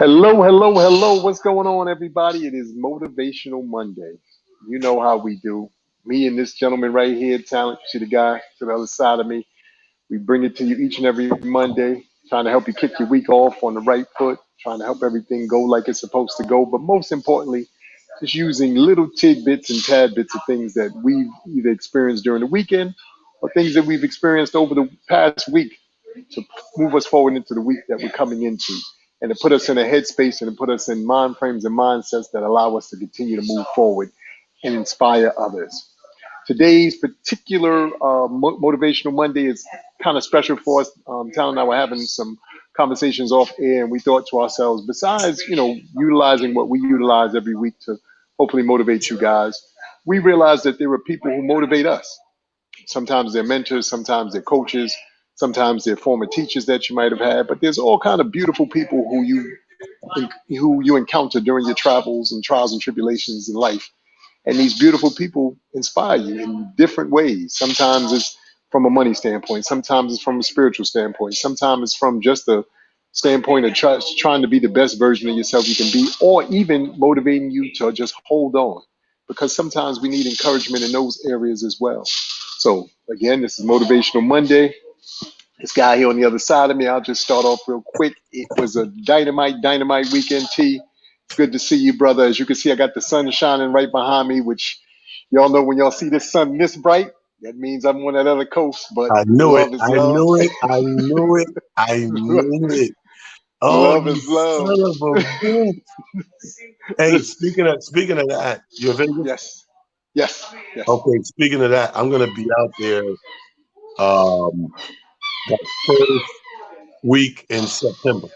Hello, hello, hello. What's going on, everybody? It is Motivational Monday. You know how we do. Me and this gentleman right here, Talent, you see the guy to the other side of me. We bring it to you each and every Monday, trying to help you kick your week off on the right foot, trying to help everything go like it's supposed to go. But most importantly, just using little tidbits and tad bits of things that we've either experienced during the weekend or things that we've experienced over the past week to move us forward into the week that we're coming into and to put us in a headspace and to put us in mind frames and mindsets that allow us to continue to move forward and inspire others. Today's particular Motivational Monday is kind of special for us. Tal and I were having some conversations off air, and we thought to ourselves, besides, utilizing what we utilize every week to hopefully motivate you guys, we realized that there were people who motivate us. Sometimes they're mentors, sometimes they're coaches, sometimes they're former teachers that you might have had, but there's all kind of beautiful people who you encounter during your travels and trials and tribulations in life. And these beautiful people inspire you in different ways. Sometimes it's from a money standpoint, sometimes it's from a spiritual standpoint, sometimes it's from just a standpoint of trying to be the best version of yourself you can be, or even motivating you to just hold on. Because sometimes we need encouragement in those areas as well. So, again, this is Motivational Monday. This guy here on the other side of me, I'll just start off real quick. It was a dynamite weekend, T. It's good to see you, brother. As you can see, I got the sun shining right behind me, which y'all know when y'all see this sun this bright, that means I'm on that other coast, but I knew it. love is I love. knew it. I knew it. I knew it. Oh, Love you is love. son of a bitch. Hey, speaking of that, you in Vegas? Yes, yes, yes. Okay, speaking of that, I'm gonna be out there that first week in September.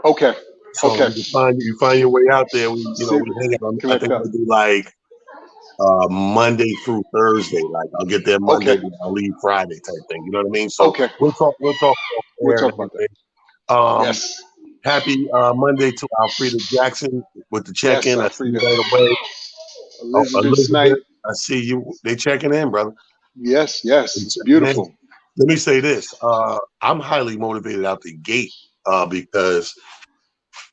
Okay, So okay. you find your way out there. See, We hang out. I connect think up. I'll do like Monday through Thursday. Like I'll get there Monday, Okay, and I'll leave Friday type thing. You know what I mean? So okay. we'll talk off We'll air and talk about that. everything. Um, Yes, Happy Monday to Alfreda Jackson with the yes, check-in. I see you Alfreda. right away. Oh, Elizabeth Snipe. Elizabeth, I see you. They checking in, brother. Yes, They yes. It's checking in. beautiful. Let me say this. I'm highly motivated out the gate because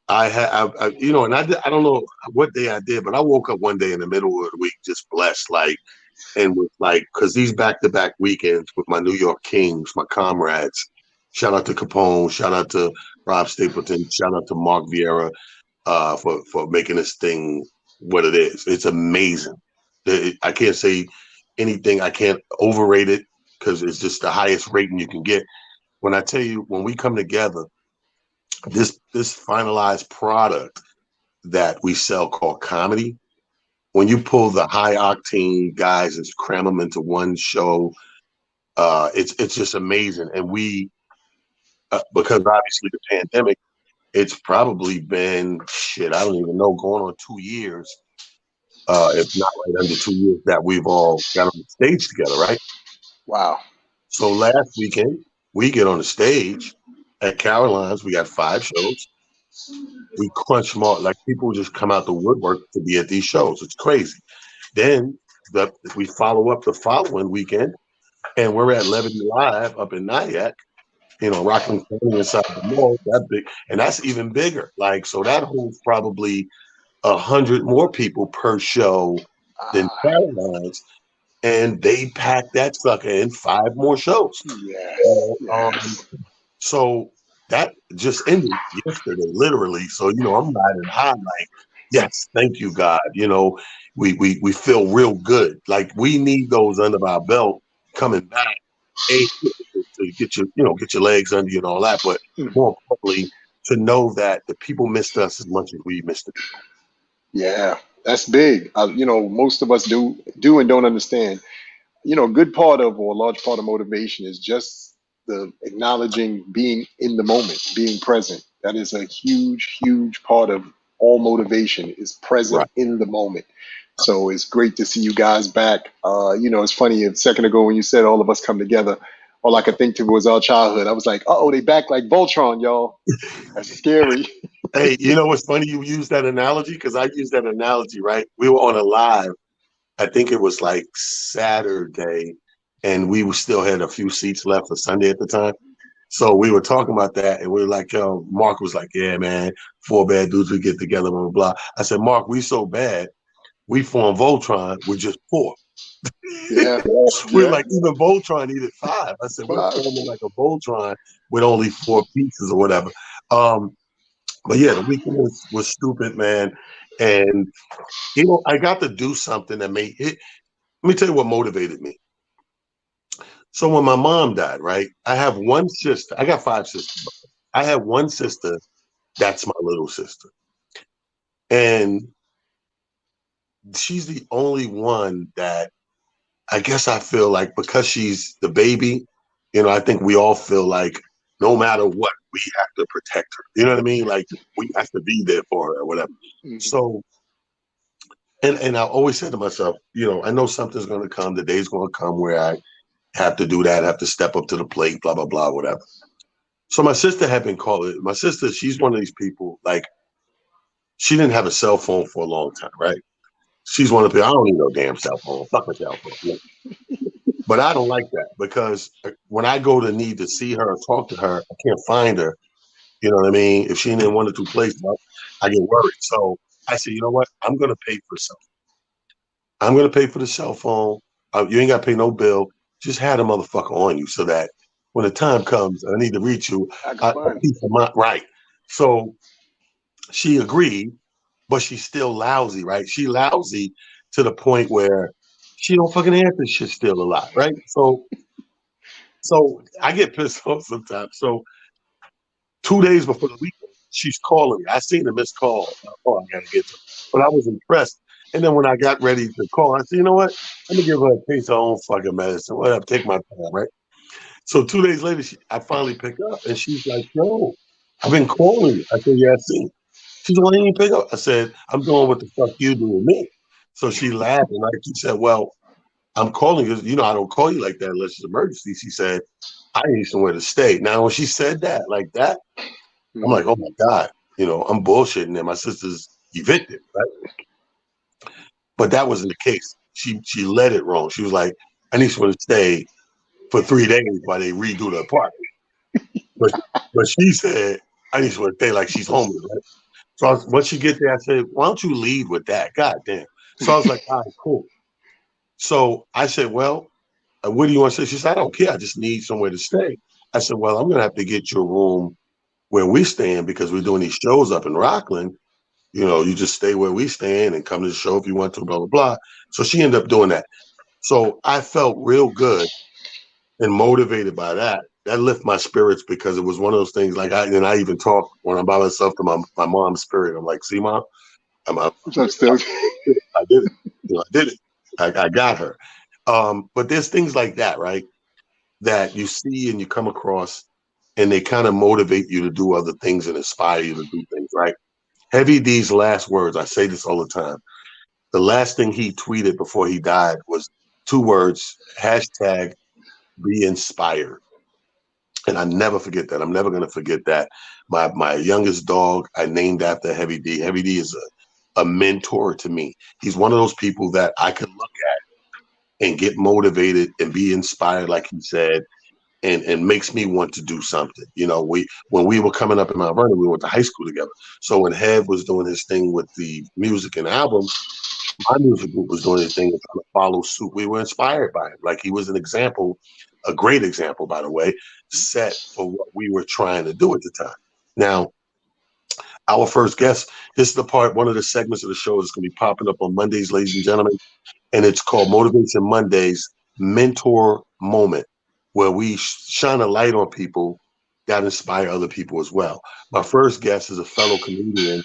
I have, and I don't know what day I did, but I woke up one day in the middle of the week just blessed, like, and with like, because these back-to-back weekends with my New York Kings, my comrades. Shout out to Capone. Shout out to Rob Stapleton. Shout out to Mark Vieira for making this thing what it is. It's amazing. I can't say anything. I can't overrate it because it's just the highest rating you can get. When I tell you, when we come together, this finalized product that we sell called comedy. When you pull the high octane guys and cram them into one show, it's just amazing. And we, because obviously the pandemic, it's probably been shit. I don't even know, going on 2 years, if not right under 2 years, that we've all got on the stage together, right? Wow. So last weekend we get on the stage at Caroline's. We got 5 shows. We crunch them all. Like people just come out the woodwork to be at these shows. It's crazy. Then we follow up the following weekend, and we're at Levity Live up in Nyack. Rockland County inside the mall. That big, and that's even bigger. Like so, that holds probably 100 more people per show than Ah, Caroline's, and they packed that sucker in 5 more shows. yes, Um, yes. so that just ended yesterday, literally. So I'm riding high, like, yes, thank you, God. We feel real good. Like we need those under our belt coming back, to get your legs under you and all that. But Mm. more importantly, to know that the people missed us as much as we missed the people. Yeah, that's big. Most of us do and don't understand. A good part of or a large part of motivation is just the acknowledging being in the moment, being present. That is a huge part of all motivation is present Right. in the moment. So it's great to see you guys back. It's funny a second ago when you said all of us come together, all I could think to was our childhood. I was like, oh, they back like Voltron, y'all. That's scary. Hey, you know what's funny? You use that analogy because I use that analogy, right? We were on a live. I think it was like Saturday, and we still had a few seats left for Sunday at the time. So we were talking about that, and we were like, yo, Mark was like, yeah, man, four bad dudes, we get together, blah, blah, blah. I said, Mark, we so bad, we formed Voltron with just four. Yeah. We're Yeah. like, even Voltron needed five. I said, we're Five. forming like a Voltron with only four pieces or whatever. Um, but yeah, the weekend was stupid, man. And, I got to do something that made it. Let me tell you what motivated me. So when my mom died, right, I have one sister. I got five sisters. I have one sister that's my little sister. And she's the only one that I guess I feel like because she's the baby, I think we all feel like no matter what, we have to protect her. You know what I mean? Like we have to be there for her or whatever. Hmm. So, and I always said to myself, I know something's going to come. The day's going to come where I have to do that, have to step up to the plate, blah, blah, blah, whatever. So my sister had been calling. My sister, she's one of these people, like, she didn't have a cell phone for a long time, right? She's one of the people, I don't need no damn cell phone. Fuck a cell phone. Yeah. But I don't like that because when I go to need to see her or talk to her, I can't find her. You know what I mean? If she ain't in one or two places, I get worried. So I said, you know what? I'm going to pay for something. I'm going to pay for the cell phone. You ain't got to pay no bill. Just have the motherfucker on you so that when the time comes, I need to reach you. I can A find it. piece of mind, right? So she agreed, but she's still lousy, right? She lousy to the point where she don't fucking answer shit still a lot, right? So I get pissed off sometimes. So 2 days before the weekend, she's calling me. I seen a missed call. Oh, I gotta get to her. But I was impressed. And then when I got ready to call, I said, you know what? Let me give her a piece of her own fucking medicine. Whatever, take my time, right? So 2 days later, I finally pick up and she's like, yo, I've been calling you. I said, yeah, I see. She's like, why didn't you pick up? I said, I'm doing what the fuck you do with me. So she laughed and she said, well, I'm calling you. I don't call you like that unless it's an emergency. She said, I need somewhere to stay. Now, when she said that like that, I'm Hmm. like, oh my God, I'm bullshitting there. My sister's evicted, right? But that wasn't the case. She led it wrong. She was like, I need someone to stay for 3 days while they redo the apartment. But she said, I need someone to stay like she's homeless, right? So once she get there, I said, why don't you lead with that? God damn. So I was like, all right, cool. So I said, well, what do you want to say? She said, I don't care. I just need somewhere to stay. I said, well, I'm going to have to get you a room where we stand because we're doing these shows up in Rockland. You just stay where we stand and come to the show if you want to, blah, blah, blah. So she ended up doing that. So I felt real good and motivated by that. That lifted my spirits because it was one of those things like I even talk when I'm by myself to my mom's spirit. I'm like, see, mom, I'm I'm still. I did it. I did it. I got her. But there's things like that, right? That you see and you come across and they kind of motivate you to do other things and inspire you to do things, right? Heavy D's last words, I say this all the time. The last thing he tweeted before he died was two words, hashtag be inspired. And I never forget that. I'm never gonna forget that. My youngest dog, I named after Heavy D. Heavy D is a mentor to me. He's one of those people that I can look at and get motivated and be inspired, like he said, and makes me want to do something. When we were coming up in Mount Vernon, we went to high school together. So when Hev was doing his thing with the music and albums, my music group was doing his thing and trying to follow suit. We were inspired by him. Like he was an example, a great example, by the way, set for what we were trying to do at the time. Now, our first guest, this is the part, one of the segments of the show is going to be popping up on Mondays, ladies and gentlemen, and it's called Motivation Mondays Mentor Moment, where we shine a light on people that inspire other people as well. My first guest is a fellow comedian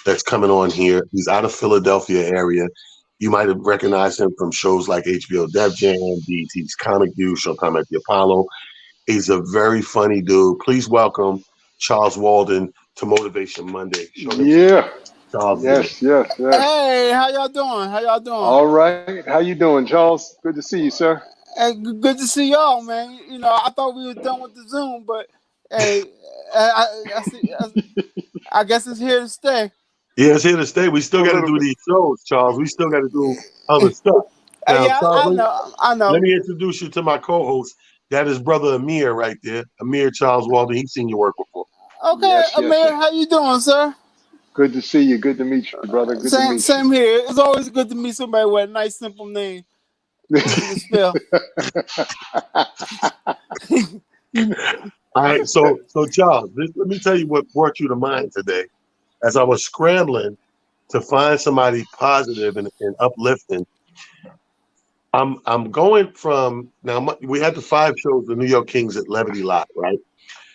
that's coming on here. He's out of Philadelphia area. You might have recognized him from shows like HBO Def Jam, BET's Comic View, Showtime at the Apollo. He's a very funny dude. Please welcome Charles Walden to Motivation Monday. Show him some Yeah. Charles is in it. Yes. Yes. Yes. Hey, how y'all doing? How y'all doing? All right. How you doing, Charles? Good to see you, sir. Hey, good to see y'all, man. I thought we were done with the Zoom, but hey, I see. I guess it's here to stay. Yeah, it's here to stay. We still A got to little do bit. these shows, Charles. We still got to do other stuff. Now, Yeah, Charles, I know. I let know. me introduce you to my co-host. That is brother Amir right there. Amir Charles Walden. He's seen your work before. Okay, Yes, yes, Amir, yes. how you doing, sir? Good to see you. Good to meet you, brother. Good to Same, meet same here. It's always good to meet somebody with a nice, simple name, you. easy to spell. All right, so Charles, let me tell you what brought you to mind today. As I was scrambling to find somebody positive and uplifting, I'm going from now. We had the 5 shows, the New York Kings at Levity Lot, right?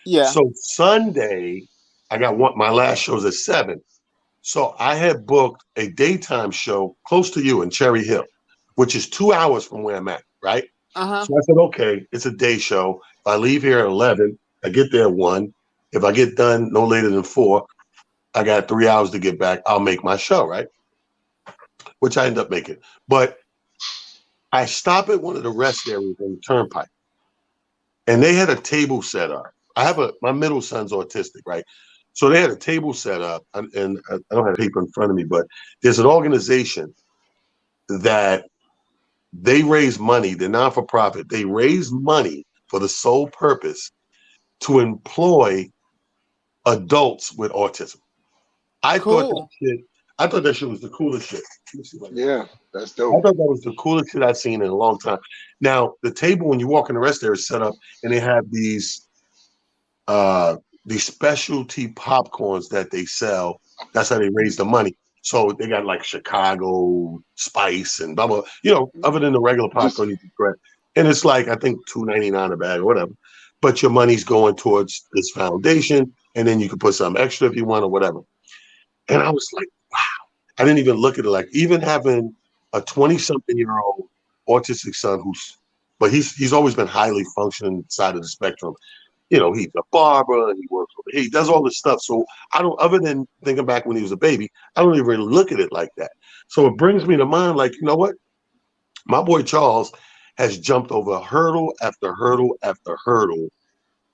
Yeah. So Sunday, I got my last show's at 7. So I had booked a daytime show close to you in Cherry Hill, which is 2 hours from where I'm at, right? Uh-huh. So I said, okay, it's a day show. If I leave here at 11, I get there at 1. If I get done no later than 4, I got 3 hours to get back. I'll make my show, right? Which I end up making. But I stop at one of the rest areas on the Turnpike, and they had a table set up. My middle son's autistic, right? So they had a table set up, and I don't have paper in front of me, but there's an organization that they raise money. They're not for profit. They raise money for the sole purpose to employ adults with autism. I thought that Cool. shit. I thought that shit was the coolest shit. Let me see if I can- Yeah, that's I dope. thought that was the coolest shit I've seen in a long time. Now, the table when you walk in the rest there is set up, and they have these specialty popcorns that they sell. That's how they raise the money. So they got like Chicago spice and blah blah. Other than the regular Just popcorn you can grab, and it's like I think $2.99 a bag or whatever. But your money's going towards this foundation, and then you can put some extra if you want or whatever. And I was like, I didn't even look at it like even having a 20-something-year-old autistic son but he's always been highly functioning side of the spectrum. He's a barber and he works over here. He does all this stuff. So I don't, other than thinking back when he was a baby, I don't even really look at it like that. So it brings me to mind, like, you know what? My boy Charles has jumped over hurdle after hurdle after hurdle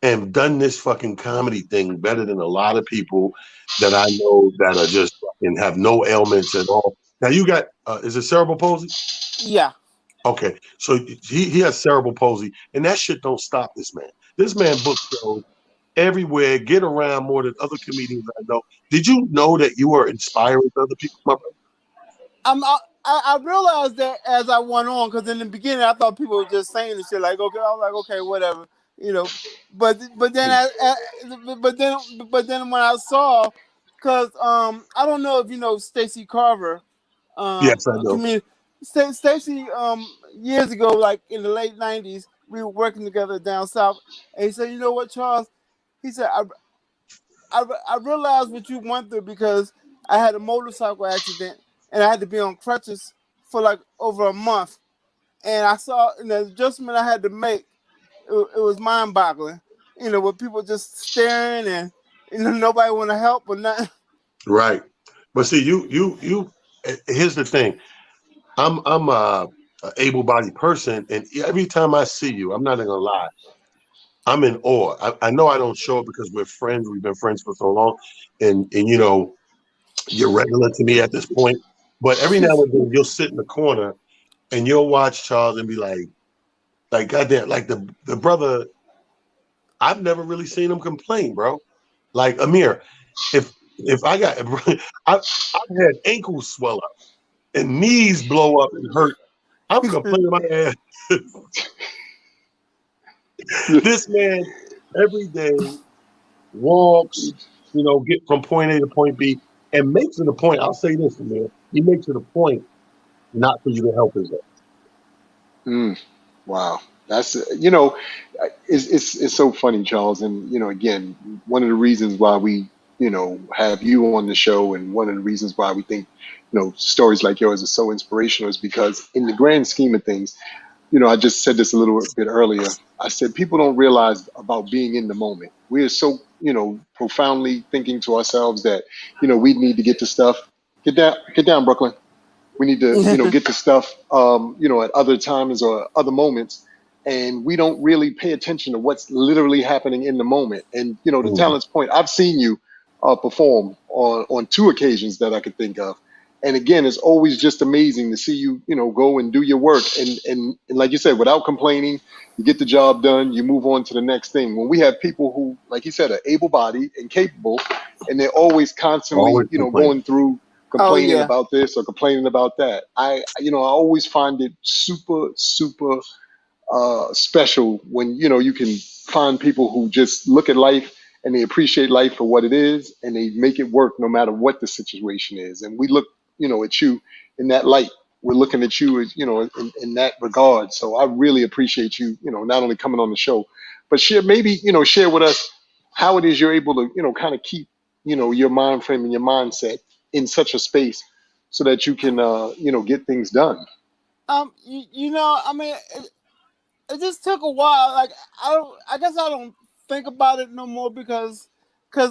and done this fucking comedy thing better than a lot of people that I know that are just fucking have no ailments at all. Now you got, is it cerebral palsy? Yeah. Okay, so he has cerebral palsy, and that shit don't stop this man. This man books shows everywhere, get around more than other comedians I know. Did you know that you are inspiring other people, my brother? I realized that as I went on, because in the beginning I thought people were just saying the shit like, okay, I was like, okay, whatever, you know. But then but then when I saw, because I don't know if you know Stacey Carver, Yes, I a know. comedian. Stacey years ago, like in the late '90s, we were working together down south, and he said, you know what, Charles? He said, I realized what you went through because I had a motorcycle accident and I had to be on crutches for like over a month. And I saw the adjustment I had to make. It was mind boggling. With people just staring and nobody want to help or nothing. Right, but see, you. Here's the thing. I'm a able-bodied person, and every time I see you, I'm not gonna lie. I'm in awe. I know I don't show it because we're friends. We've been friends for so long, and you're regular to me at this point. But every now and then, you'll sit in the corner and you'll watch Charles and be like goddamn, like the brother. I've never really seen him complain, bro. Like Amir, if I got, I've had ankles swell up and knees blow up and hurt. I'm complaining my ass. This man every day walks, get from point A to point B, and makes it a point. I'll say this, Amir. He makes it a point not for you to help his ass. Mm, wow, that's it's so funny, Charles. And again, one of the reasons why we have you on the show, and one of the reasons why we think stories like yours are so inspirational is because in the grand scheme of things, I just said this a little bit earlier. I said people don't realize about being in the moment. We are so profoundly thinking to ourselves that we need to get to stuff. Get down, Brooklyn. We need to get to stuff at other times or other moments, and we don't really pay attention to what's literally happening in the moment. And the Mhm. talent's point, I've seen you perform on 2 occasions that I could think of, And again, it's always just amazing to see you, go and do your work. And like you said, without complaining, you get the job done, you move on to the next thing. When we have people who, like you said, are able-bodied and capable, and they're always constantly, Always complain. going through Oh complaining yeah. about this or complaining about that. I always find it super, super special when you can find people who just look at life and they appreciate life for what it is and they make it work no matter what the situation is. And we look at you in that light. We're looking at you as in that regard. So I really appreciate you not only coming on the show but share with us how it is you're able to kind of keep your mind frame and your mindset in such a space so that you can get things done. I mean, it just took a while. Like I guess I don't think about it no more because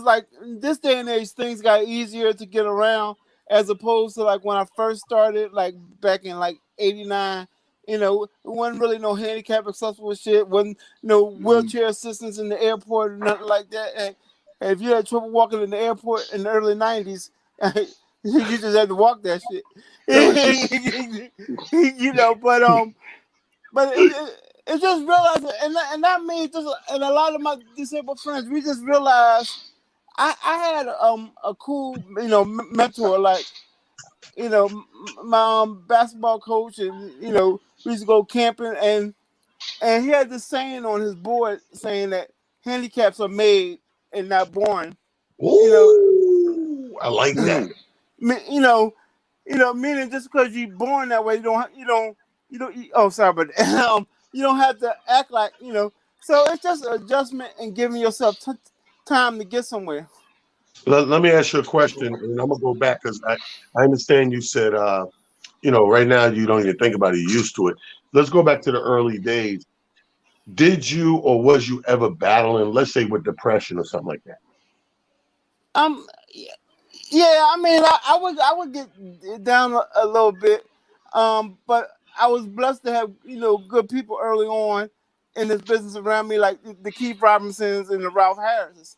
like in this day and age, things got easier to get around as opposed to like when I first started, like back in like '89. It wasn't really no handicap accessible shit. Wasn't no Mhm. wheelchair assistance in the airport or nothing like that. And if you had trouble walking in the airport in the early '90s, you just had to walk that shit. No, it's just But it just realized, and that means just, and a lot of my disabled friends, we just realized I had a cool mentor, like my basketball coach, and we used to go camping, and he had this saying on his board saying that handicaps are made and not born. You know, Ooh, I like that. mm, me- you know, meaning just because you're born that way, oh, sorry, but you don't have to act like. So it's just adjustment and giving yourself time to get somewhere. Let me ask you a question, and I'm gonna go back because I understand you said right now you don't even think about it, you're used to it. Let's go back to the early days. Did you or was you ever battling, let's say, with depression or something like that? Um, yeah, I mean, I would get down a little bit, but I was blessed to have good people early on in this business around me, like the Keith Robinsons and the Ralph Harrises,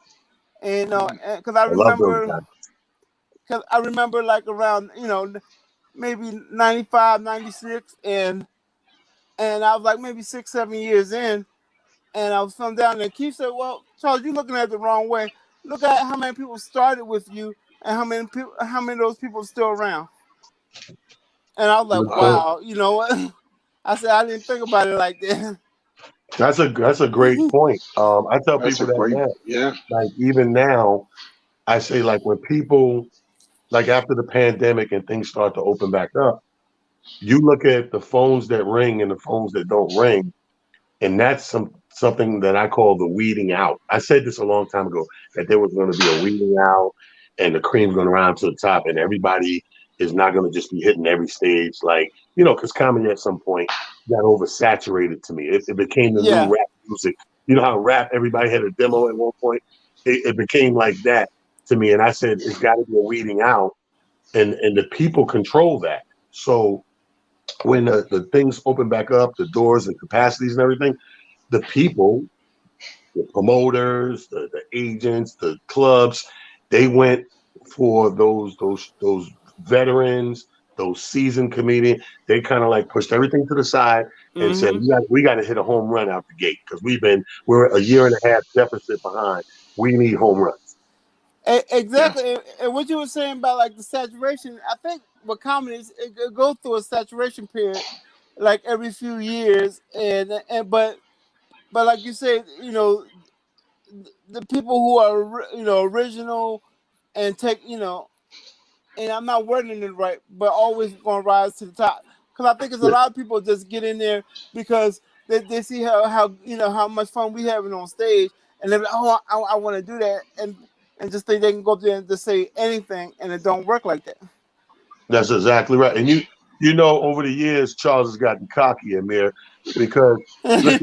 and mm, because I I love those remember. guys. Because I remember like around maybe 95, 96, and I was like maybe 6, 7 years in, and I was from down there. Keith said, "Well, Charles, you're looking at it the wrong way. Look at how many people started with you, and how many of those people are still around." And I was like, Good wow, point. "Wow, you know what?" I said, "I didn't think about it like that." That's a great point. I tell that's people a that great, now, yeah. like even now, I say like when people like after the pandemic and things start to open back up, you look at the phones that ring and the phones that don't ring, and that's something that I call the weeding out. I said this a long time ago that there was going to be a weeding out, and the cream's going to rise to the top, and everybody is not going to just be hitting every stage, like because comedy at some point got oversaturated to me. It became the new Yeah. rap music. You know how rap everybody had a demo at one point. It became like that to me, and I said it's got to be a weeding out, and the people control that. So when the things open back up, the doors and capacities and everything, the people, the promoters, the agents, the clubs, they went for those veterans, those seasoned comedians. They kind of like pushed everything to the side and said, Hmm. we got to hit a home run out the gate because we're a year and a half deficit behind. We need home runs. Yeah. Exactly. And what you were saying about like the saturation, I think with comedies, it goes through a saturation period like every few years, and but like you said, the people who are original and take and I'm not wording it right, but always going to rise to the top. Because I think there's a Yeah, lot of people just get in there because they see how how much fun we having on stage, and they're like, oh, I want to do that, and just think they can go up there and just say anything, and it don't work like that. that's exactly right. And over the years, Charles has gotten cocky, Amir, because look,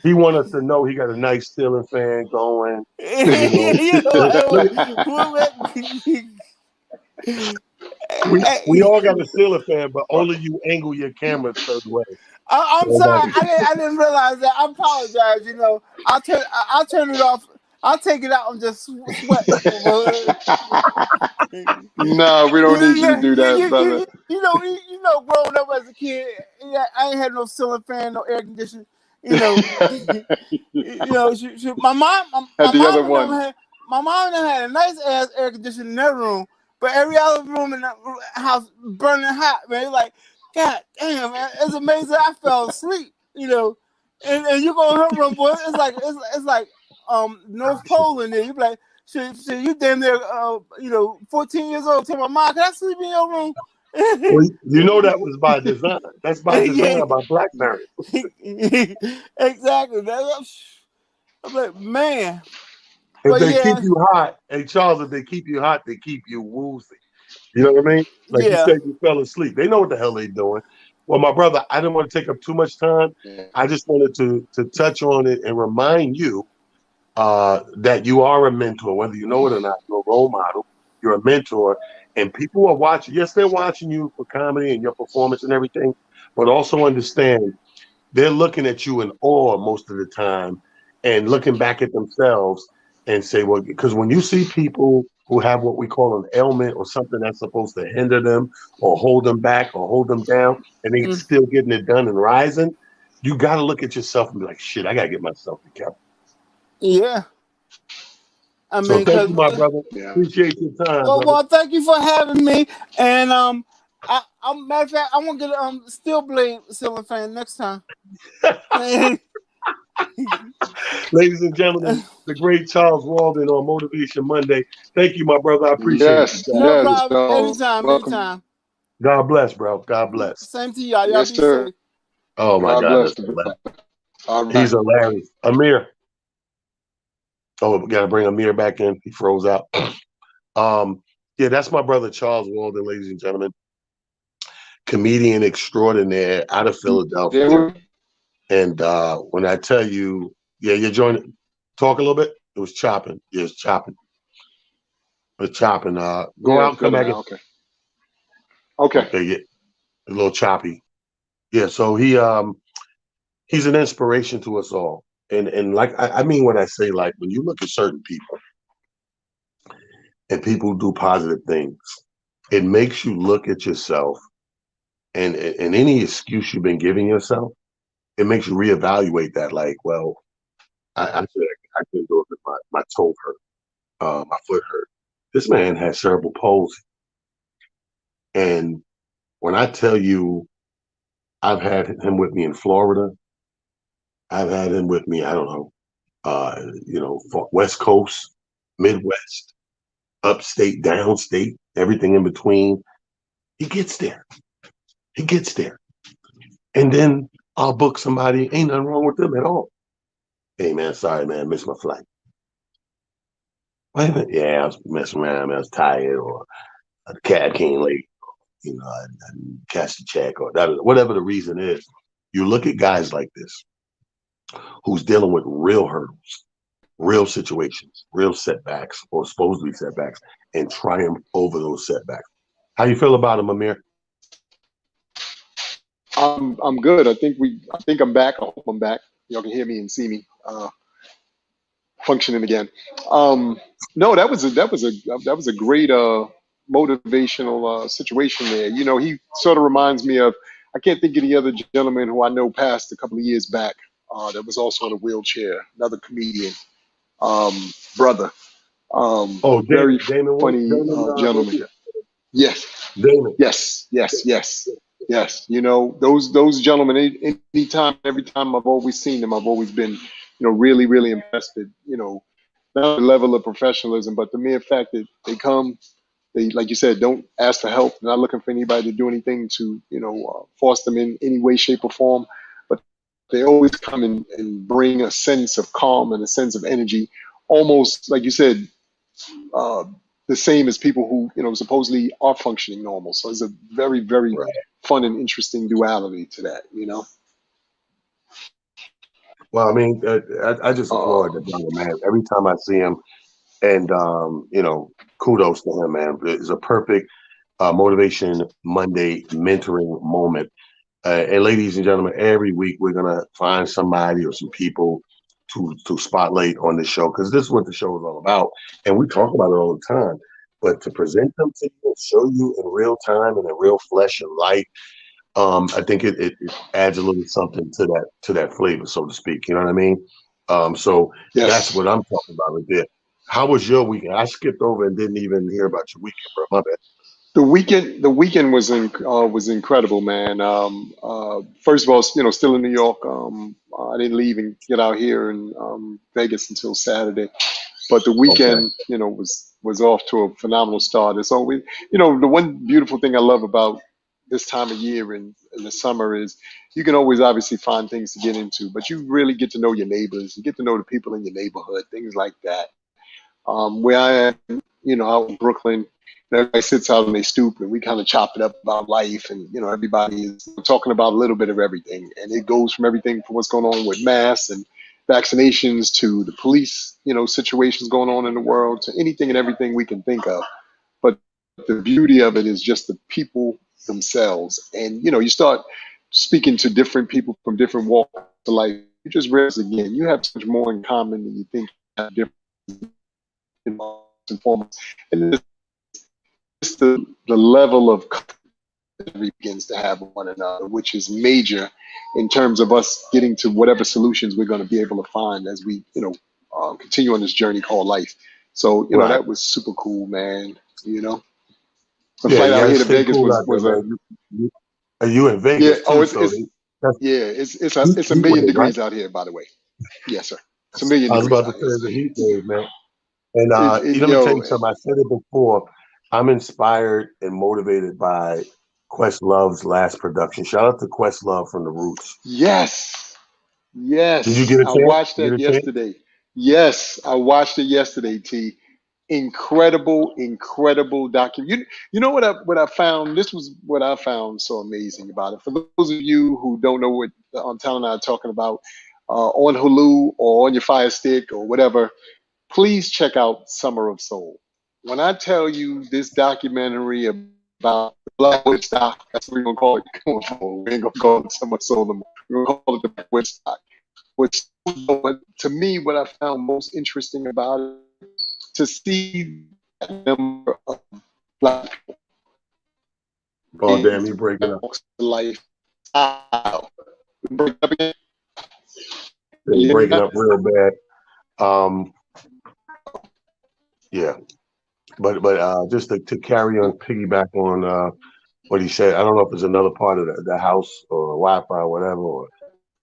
he want us to know he got a nice ceiling fan going. You know, we all got a ceiling fan, but only you angle your camera a certain way. I'm So sorry. I didn't realize that. I apologize. I'll turn it off. I'll take it out and just sweat. No, we don't need you to do that, brother. Growing up as a kid, yeah, I ain't had no ceiling fan, no air conditioning. You know, my Had the other mom never one. had. My mom never had a nice ass air conditioning in their room, but every other room in the house burning hot, man. It's like, God damn, man, it's amazing. I fell asleep, and you go in her room, boy. It's like North Pole in there. You be like, shit, you damn near 14 years old. Tell my mom, can I sleep in your room? Well, you know that was by design. That's by design Yeah. by black parents. Exactly. I'm like, man. If But they keep yeah, you hot, hey Charles, if they keep you hot, they keep you woozy. You know what I mean? Like you yeah. said, you fell asleep. They know what the hell they're doing. Well, my brother, I didn't want to take up too much time. Yeah. I just wanted to touch on it and remind you that you are a mentor, whether you know it or not. You're a role model. You're a mentor, and people are watching. Yes, they're watching you for comedy and your performance and everything, but also understand they're looking at you in awe most of the time and looking back at themselves and say, well, because when you see people who have what we call an ailment or something that's supposed to hinder them or hold them back or hold them down and they Mm, still getting it done and rising, you got to look at yourself and be like, shit, I got to get myself together. yeah. I So mean, thank because you, my brother. Yeah. Appreciate your time, brother. well, thank you for having me. And matter of fact, I want to get a steel blade ceiling fan next time. Ladies and gentlemen, the great Charles Walden on Motivation Monday. Thank you, my brother. I appreciate you, Yes, guys. No yes, problem. Charles. Anytime, Welcome. anytime. God bless, bro. God bless. Same to y'all. Y'all Yes, be sir. safe. Oh my God God, bless that's the hilarious. brother. All right. He's hilarious. Amir. Oh, we gotta bring Amir back in. He froze out. Um, yeah, that's my brother Charles Walden, ladies and gentlemen. Comedian extraordinaire out of There Philadelphia. we And when I tell you, yeah, you're joining. Talk a little bit. It was chopping. Yeah, it's chopping. It's chopping. Go Yeah, out it's and come better back in. now. Okay. Okay. Okay, yeah, a little choppy. Yeah, so he's an inspiration to us all. And like I mean when I say like when you look at certain people and people do positive things, it makes you look at yourself and any excuse you've been giving yourself, it makes you reevaluate that. Like, well, I said I couldn't do it because my toe hurt, my foot hurt. This man has cerebral palsy, and when I tell you, I've had him with me in Florida. I've had him with me. I don't know, West Coast, Midwest, upstate, downstate, everything in between. He gets there. He gets there. And then I'll book somebody. Ain't nothing wrong with them at all. Hey, man, sorry, man, missed my flight. Wait a minute. Yeah, I was messing around. I was tired or the cab came late. I cashed the check or that, whatever the reason is. You look at guys like this who's dealing with real hurdles, real situations, real setbacks or supposed to be setbacks and triumph over those setbacks. How you feel about him, Amir? I'm good. I think I'm back. I hope I'm back. Y'all can hear me and see me functioning again. Um, no, that was a great motivational situation there. He sort of reminds me of, I can't think of the other gentleman who I know passed a couple of years back. That was also in a wheelchair. Another comedian, brother. Oh, Very Damon, funny gentleman. Murcia. Yes, Damon. yes, yes, yes, yes. Those gentlemen. Anytime, every time I've always seen them, I've always been, really, really impressed. Not the level of professionalism, but the mere fact that they come, they, like you said, don't ask for help. They're not looking for anybody to do anything to, force them in any way, shape, or form. But they always come and bring a sense of calm and a sense of energy, almost like you said, uh, the same as people who supposedly are functioning normal. So it's a very, very Right. fun and interesting duality to that. Well, I mean, I just applaud Uh, the brother, man. Every time I see him, and kudos to him, man. It's a perfect motivation Monday mentoring moment. And ladies and gentlemen, every week we're gonna find somebody or some people to spotlight on the show because this is what the show is all about, and we talk about it all the time. but to present them to you and show you in real time and in real flesh and light, I think it adds a little something to that flavor, so to speak. You know what I mean? So that's Yes. what I'm talking about right there. How was your weekend? I skipped over and didn't even hear about your weekend, bro. My bad. The weekend was incredible, man. First of all, still in New York. I didn't leave and get out here in Vegas until Saturday. But the Okay. weekend, was off to a phenomenal start. It's always, the one beautiful thing I love about this time of year in the summer is you can always obviously find things to get into, but you really get to know your neighbors, you get to know the people in your neighborhood, things like that. Where I am, out in Brooklyn, everybody sits out on their stoop and we kind of chop it up about life, and everybody is talking about a little bit of everything, and it goes from everything from what's going on with masks and vaccinations to the police, situations going on in the world, to anything and everything we can think of. But the beauty of it is just the people themselves, and you start speaking to different people from different walks of life. You just realize again, you have so much more in common than you think you have different and foremost. And it's the level of that we begins to have with one another, which is major in terms of us getting to whatever solutions we're going to be able to find as we, continue on this journey called life. So, Right. that was super cool, man. The Yeah, flight you out gotta here to stay Vegas cool was out there, was a man. You in yeah. Vegas Oh, too, so that's yeah. It's a heat million wave, right? degrees out here, by the way. Yes, sir. It's a million I was degrees about to out say here. it's a heat wave, man. And let me tell Yo, you something. I said it before. I'm inspired and motivated by Questlove's last production. Shout out to Questlove from the Roots. yes. Did you Yes, get a I chance? watched Get that a chance? yesterday. Yes, I watched it yesterday, T. Incredible, incredible document. You know what I found? This was what I found so amazing about it. For those of you who don't know what Tal and I are talking about, on Hulu or on your Fire Stick or whatever, please check out Summer of Soul. When I tell you this documentary about Black Woodstock, that's what we're gonna call it going forward. We ain't gonna call it Summer of Soul no more. We're gonna call it the Black Woodstock. What's to me, what I found most interesting about it, to see that number of black people Oh, in damn, you breaking up. walks of life. Wow. Break up again. You You hear me breaking now? up real bad. Um, yeah. But just to carry on, piggyback on what he said. I don't know if it's another part of the house or Wi-Fi or whatever, or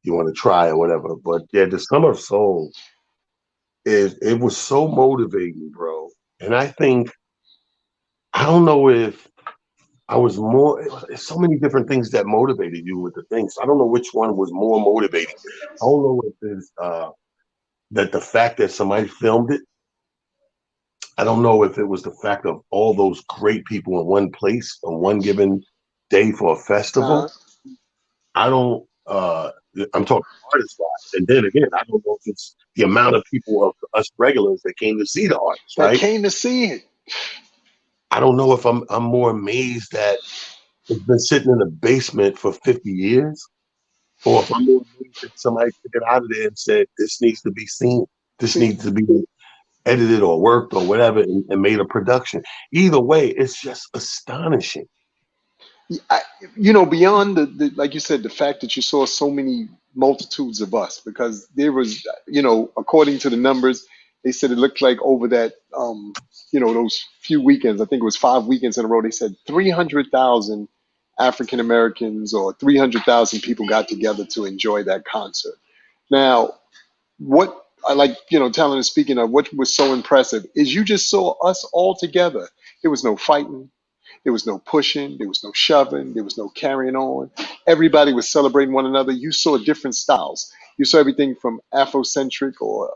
you want to try or whatever. But yeah, the Summer of Soul it was so motivating, bro. And I think I don't know if I was more. There's so many different things that motivated you with the things. I don't know which one was more motivating. I don't know if it's that the fact that somebody filmed it. I don't know if it was the fact of all those great people in one place on one given day for a Uh-huh. festival. I don't. I'm talking artist wise, and then again, I don't know if it's the amount of people of us regulars that came to see the artist, That right? came to see it. I don't know if I'm more amazed that it's been sitting in the basement for 50 years, or if I'm more amazed that somebody took it out of there and said this needs to be seen, this See, needs to be edited or worked or whatever, and made a production. Either way, it's just astonishing. I, beyond like you said, the fact that you saw so many multitudes of us, because there was, according to the numbers, they said it looked like over that, those few weekends, I think it was 5 weekends in a row, they said 300,000 African Americans or 300,000 people got together to enjoy that concert. Now, what I like, telling and speaking of, what was so impressive is you just saw us all together. There was no fighting. There was no pushing, there was no shoving, there was no carrying on. Everybody was celebrating one another. You saw different styles. You saw everything from Afrocentric or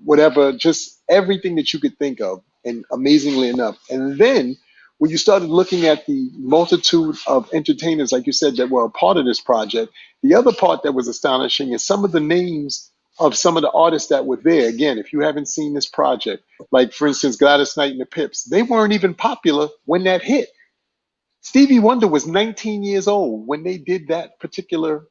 whatever, just everything that you could think of, and amazingly enough. And then when you started looking at the multitude of entertainers, like you said, that were a part of this project, the other part that was astonishing is some of the names of some of the artists that were there. Again, if you haven't seen this project, like for instance, Gladys Knight and the Pips, they weren't even popular when that hit. Stevie Wonder was 19 years old when they did that particular,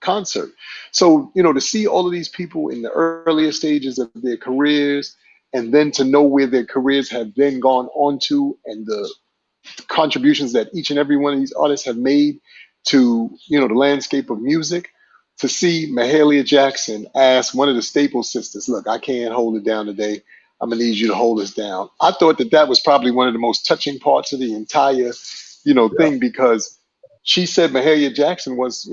concert. So, to see all of these people in the earlier stages of their careers, and then to know where their careers have then gone on to, and the contributions that each and every one of these artists have made to, the landscape of music. To see Mahalia Jackson ask one of the Staple sisters, "Look, I can't hold it down today. I'm gonna need you to hold us down." I thought that that was probably one of the most touching parts of the entire, Yeah. thing, because she said Mahalia Jackson was,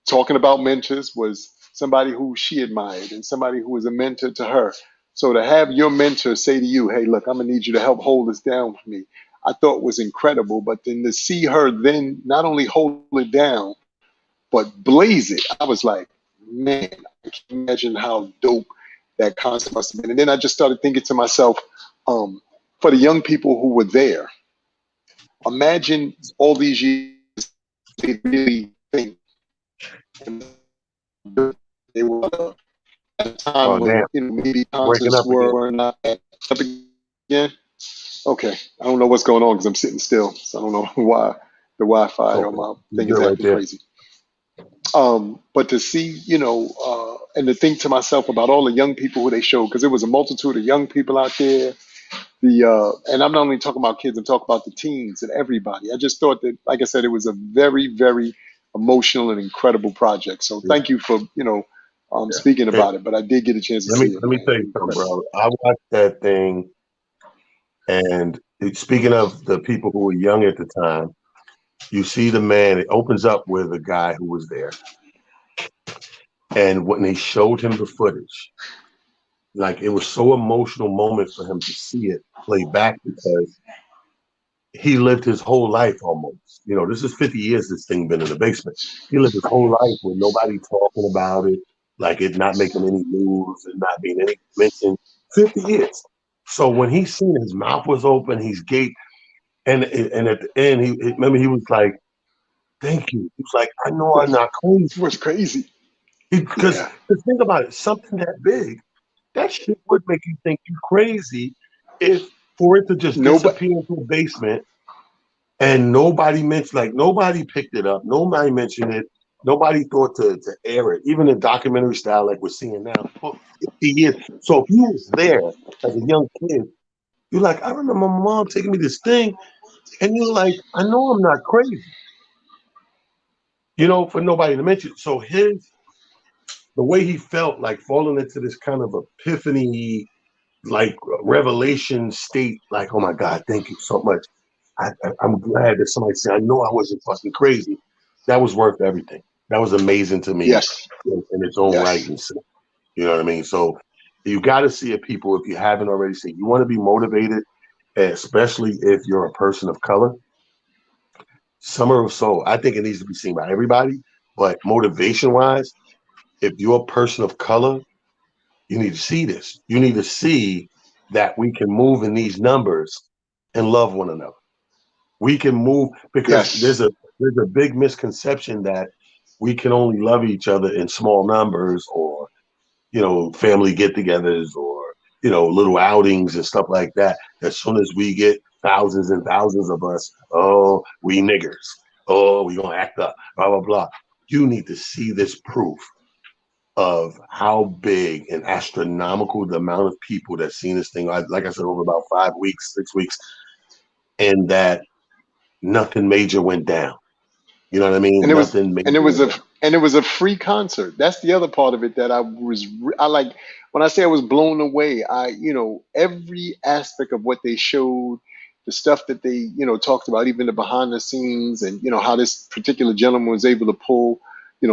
talking about mentors, was somebody who she admired and somebody who was a mentor to her. So to have your mentor say to you, "Hey, look, I'm gonna need you to help hold this down for me," I thought was incredible. But then to see her then not only hold it down, but blaze it, I was like, man, I can't imagine how dope that concert must have been. And then I just started thinking to myself, for the young people who were there, imagine all these years they really think and they were at a time Oh when, damn, maybe breaking concerts up again. were not up again. Okay, I don't know what's going on because I'm sitting still, so I don't know why the It's Wi-Fi on okay. my You're thing is good right acting there. crazy. But to see, and to think to myself about all the young people who they showed, because there was a multitude of young people out there. And I'm not only talking about kids, I'm talking about the teens and everybody. I just thought that, like I said, it was a very, very emotional and incredible project. So Yeah. thank you for, Yeah. speaking Hey, about it. But I did get a chance to let me see it, let me man. tell you something, Incredible. bro. I watched that thing, and speaking of the people who were young at the time, you see the man. It opens up with a guy who was there, and when they showed him the footage, like it was so emotional moment for him to see it play back because he lived his whole life almost. This is 50 years this thing been in the basement. He lived his whole life with nobody talking about it, like it not making any news and not being any mention. 50 years. So when he seen his mouth was open, he's gaped, and at the end, he remember he was like, "Thank you." He was like, "I know I'm not crazy." It was crazy. Because Yeah. think about it, something that big, that shit would make you think you crazy if for it to just Nobody, disappear into a basement. And nobody mentioned, like nobody picked it up, nobody mentioned it, nobody thought to air it, even in documentary style, like we're seeing now for 50 years. So if you was there as a young kid, you're like, I remember my mom taking me this thing, and you're like, I know I'm not crazy, for nobody to mention. So the way he felt like falling into this kind of epiphany, like revelation state, like, oh my God, thank you so much. I'm glad that somebody said, I know I wasn't fucking crazy. That was worth everything. That was amazing to me yes, in its own right. yes. And so, you know what I mean? So you got to see it, people, if you haven't already seen. You want to be motivated, especially if you're a person of color. Summer of Soul, I think it needs to be seen by everybody. But motivation wise, if you're a person of color, you need to see this. You need to see that we can move in these numbers and love one another. We can move because Yes. there's a big misconception that we can only love each other in small numbers, or family get-togethers, or little outings and stuff like that. As soon as we get thousands and thousands of us, oh, we niggers, oh, we gonna act up, blah blah blah. You need to see this proof of how big and astronomical the amount of people that seen this thing, like I said, over about 5 weeks, 6 weeks, and that nothing major went down. You know what I mean? and it was Nothing major and it was went a down. and it was a free concert. That's the other part of it that I like. When I say I was blown away, every aspect of what they showed, the stuff that they talked about, even the behind the scenes, and how this particular gentleman was able to pull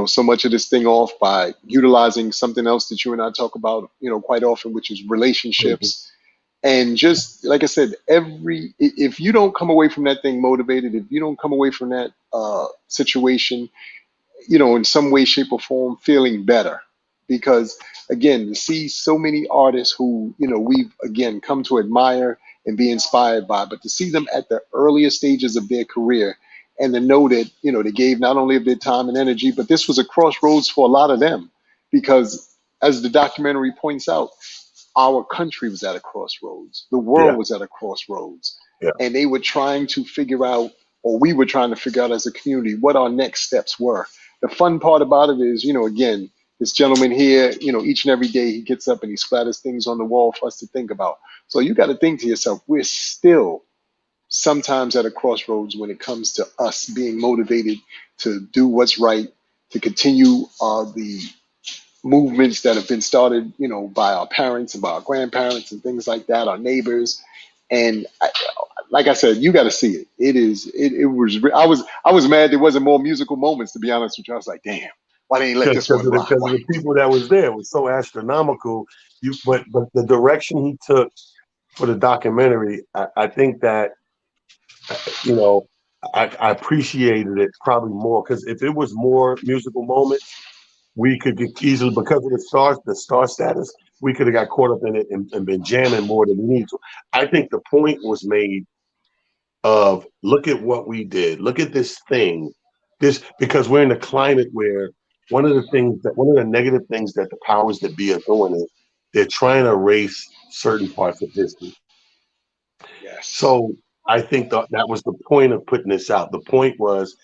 so much of this thing off by utilizing something else that you and I talk about quite often, which is Mhm. relationships. And just like I said, if you don't come away from that thing motivated, if you don't come away from that situation, in some way, shape, or form, feeling better. Because again, to see so many artists who, we've again come to admire and be inspired by, but to see them at the earliest stages of their career and to know that, they gave not only of their time and energy, but this was a crossroads for a lot of them. Because as the documentary points out, our country was at a crossroads. The world Yeah, was at a crossroads. yeah, And they were trying to figure out, or we were trying to figure out as a community, what our next steps were. The fun part about it is, again, This gentleman here, each and every day he gets up and he splatters things on the wall for us to think about. So you got to think to yourself, we're still sometimes at a crossroads when it comes to us being motivated to do what's right, to continue the movements that have been started, by our parents and by our grandparents and things like that, our neighbors. And like I said, you got to see it. It is. It was. I was mad there wasn't more musical moments. To be honest with you, I was like, damn, why they ain't let because this one rock? of the people that was there. It was so astronomical. But the direction he took for the documentary, I think that you know I appreciated it probably more because if it was more musical moments, we could get easily because of the star status, we could have got caught up in it and been jamming more than we need to. I think the point was made of look at what we did. Look at this thing. This because we're in a climate where one of the negative things that the powers that be are doing is they're trying to erase certain parts of history. Yes. So I think that was the point of putting this out. The point was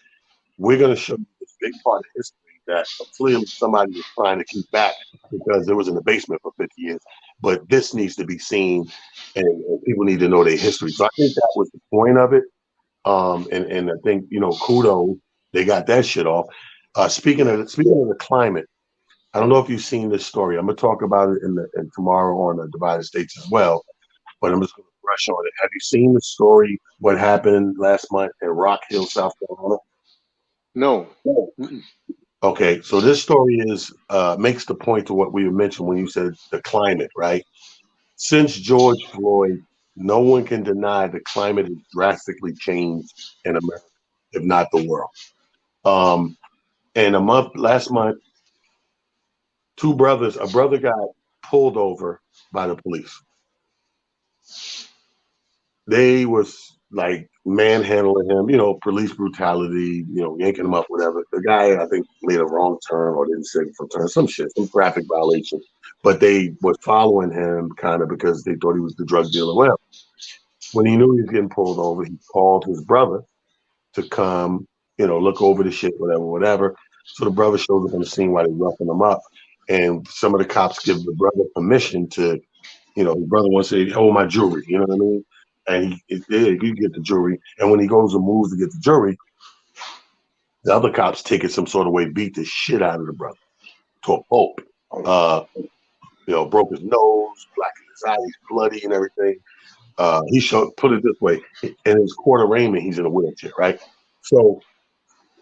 we're going to show you this big part of history that clearly somebody was trying to keep back because it was in the basement for 50 years. But this needs to be seen, and people need to know their history. So I think that was the point of it. And I think kudos they got that shit off. Speaking of the climate, I don't know if you've seen this story. I'm gonna talk about it in tomorrow on the Divided States as well. But I'm just gonna brush on it. Have you seen the story? What happened last month in Rock Hill, South Carolina? No. No. Mm-mm. Okay, so this story is makes the point to what we mentioned when you said the climate, right? Since George Floyd, no one can deny the climate has drastically changed in America, if not the world. Um, and last month, a brother got pulled over by the police. They was like manhandling him, police brutality, yanking him up, whatever. The guy, I think, made a wrong turn or didn't signal for turn, some shit, some traffic violation. But they was following him kind of because they thought he was the drug dealer. Well, when he knew he was getting pulled over, he called his brother to come, look over the shit, whatever, whatever. So the brother shows up on the scene while they're roughing him up. And some of the cops give the brother permission to, his brother wants to say, hold my jewelry, you know what I mean? And you get the jewelry. And when he goes and moves to get the jewelry, the other cops take it some sort of way, beat the shit out of the brother to a pulp. Broke his nose, blackened his eye, he's bloody and everything. Put it this way, in his court arraignment, he's in a wheelchair, right? So,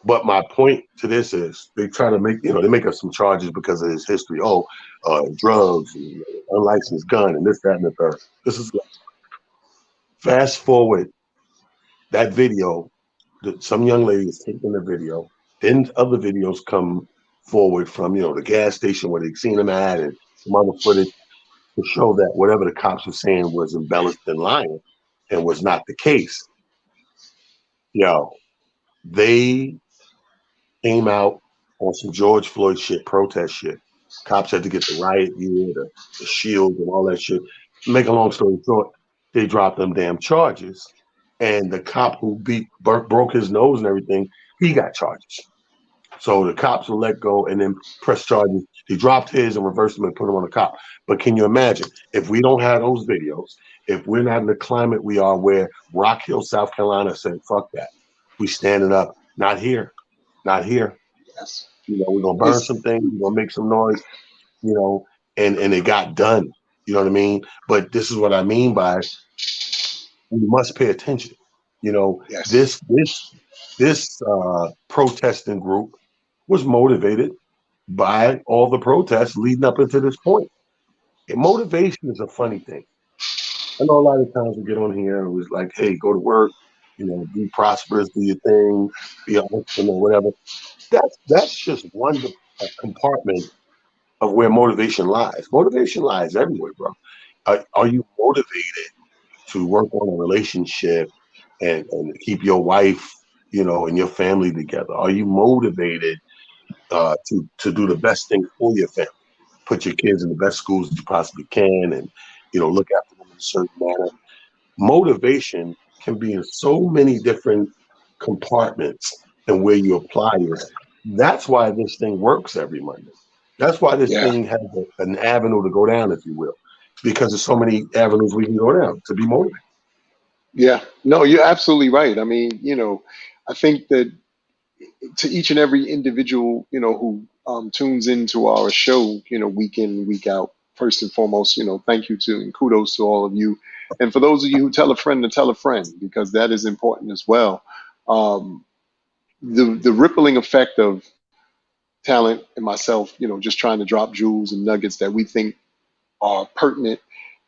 but my point to this is they try to they make us some charges because of his history. Drugs, unlicensed gun, and this, that, and the third. This is fast forward that video. Some young lady is taking the video. Then other videos come forward from the gas station where they've seen him at, and some other footage to show that whatever the cops were saying was embellished and lying, and was not the case. They came out on some George Floyd shit, protest shit. Cops had to get the riot gear, the shield, and all that shit. Make a long story short, they dropped them damn charges. And the cop who broke his nose and everything, he got charges. So the cops will let go and then press charges. He dropped his and reversed them and put him on the cop. But can you imagine if we don't have those videos, if we're not in the climate we are where Rock Hill, South Carolina said, fuck that. We standing up, not here, not here. Yes. We're gonna burn It's some things, we're gonna make some noise, and it got done. You know what I mean? But this is what I mean by we must pay attention. yes. This protesting group was motivated by all the protests leading up into this point. And motivation is a funny thing. I know a lot of times we get on here and it was like, hey, go to work, be prosperous, do your thing, be an entrepreneur, whatever. That's just one compartment of where motivation lies. Motivation lies everywhere, bro. Are you motivated to work on a relationship and keep your wife, and your family together? Are you motivated to do the best thing for your family? Put your kids in the best schools that you possibly can, and look after them in a certain manner. Motivation can be in so many different compartments and where you apply it. That's why this thing works every Monday. That's why this Yeah. thing has an avenue to go down, if you will, because there's so many avenues we can go down to be motivated. Yeah. No, you're absolutely right. I mean, I think that to each and every individual, who tunes into our show, week in, week out, first and foremost, thank you to and kudos to all of you. And for those of you who tell a friend to tell a friend, because that is important as well. Um, the rippling effect of talent and myself, just trying to drop jewels and nuggets that we think are pertinent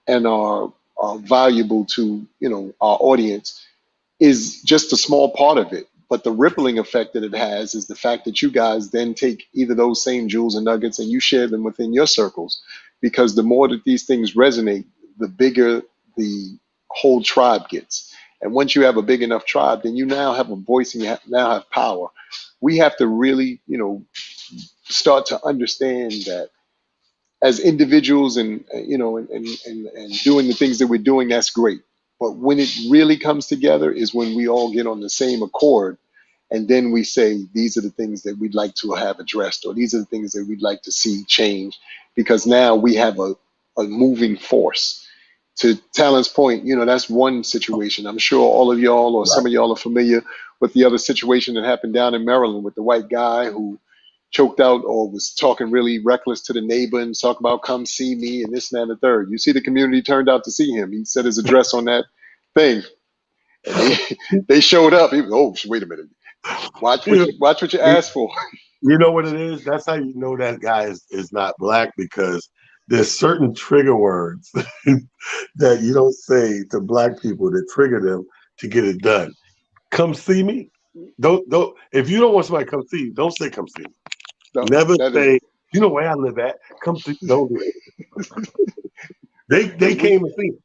and are valuable to, our audience is just a small part of it. But the rippling effect that it has is the fact that you guys then take either those same jewels and nuggets and you share them within your circles. Because the more that these things resonate, the bigger the whole tribe gets. And once you have a big enough tribe, then you now have a voice and now have power. We have to really, start to understand that as individuals and and doing the things that we're doing, that's great. But when it really comes together is when we all get on the same accord, and then we say these are the things that we'd like to have addressed, or these are the things that we'd like to see change, because now we have a moving force. To Talon's point, that's one situation. I'm sure all of y'all or Right. some of y'all are familiar with the other situation that happened down in Maryland with the white guy who choked out or was talking really reckless to the neighbor and talking about come see me and this and that and the third. You see, the community turned out to see him. He said his address on that thing, and they showed up. He was, oh, wait a minute, You, watch what you you asked for. you know what it is? That's how you know that guy is not black, because there's certain trigger words that you don't say to black people that trigger them to get it done. Come see me. Don't if you don't want somebody to come see you, don't say come see me. No, Never that is say, you know where I live at. Come see. Don't do it. They we came and see me.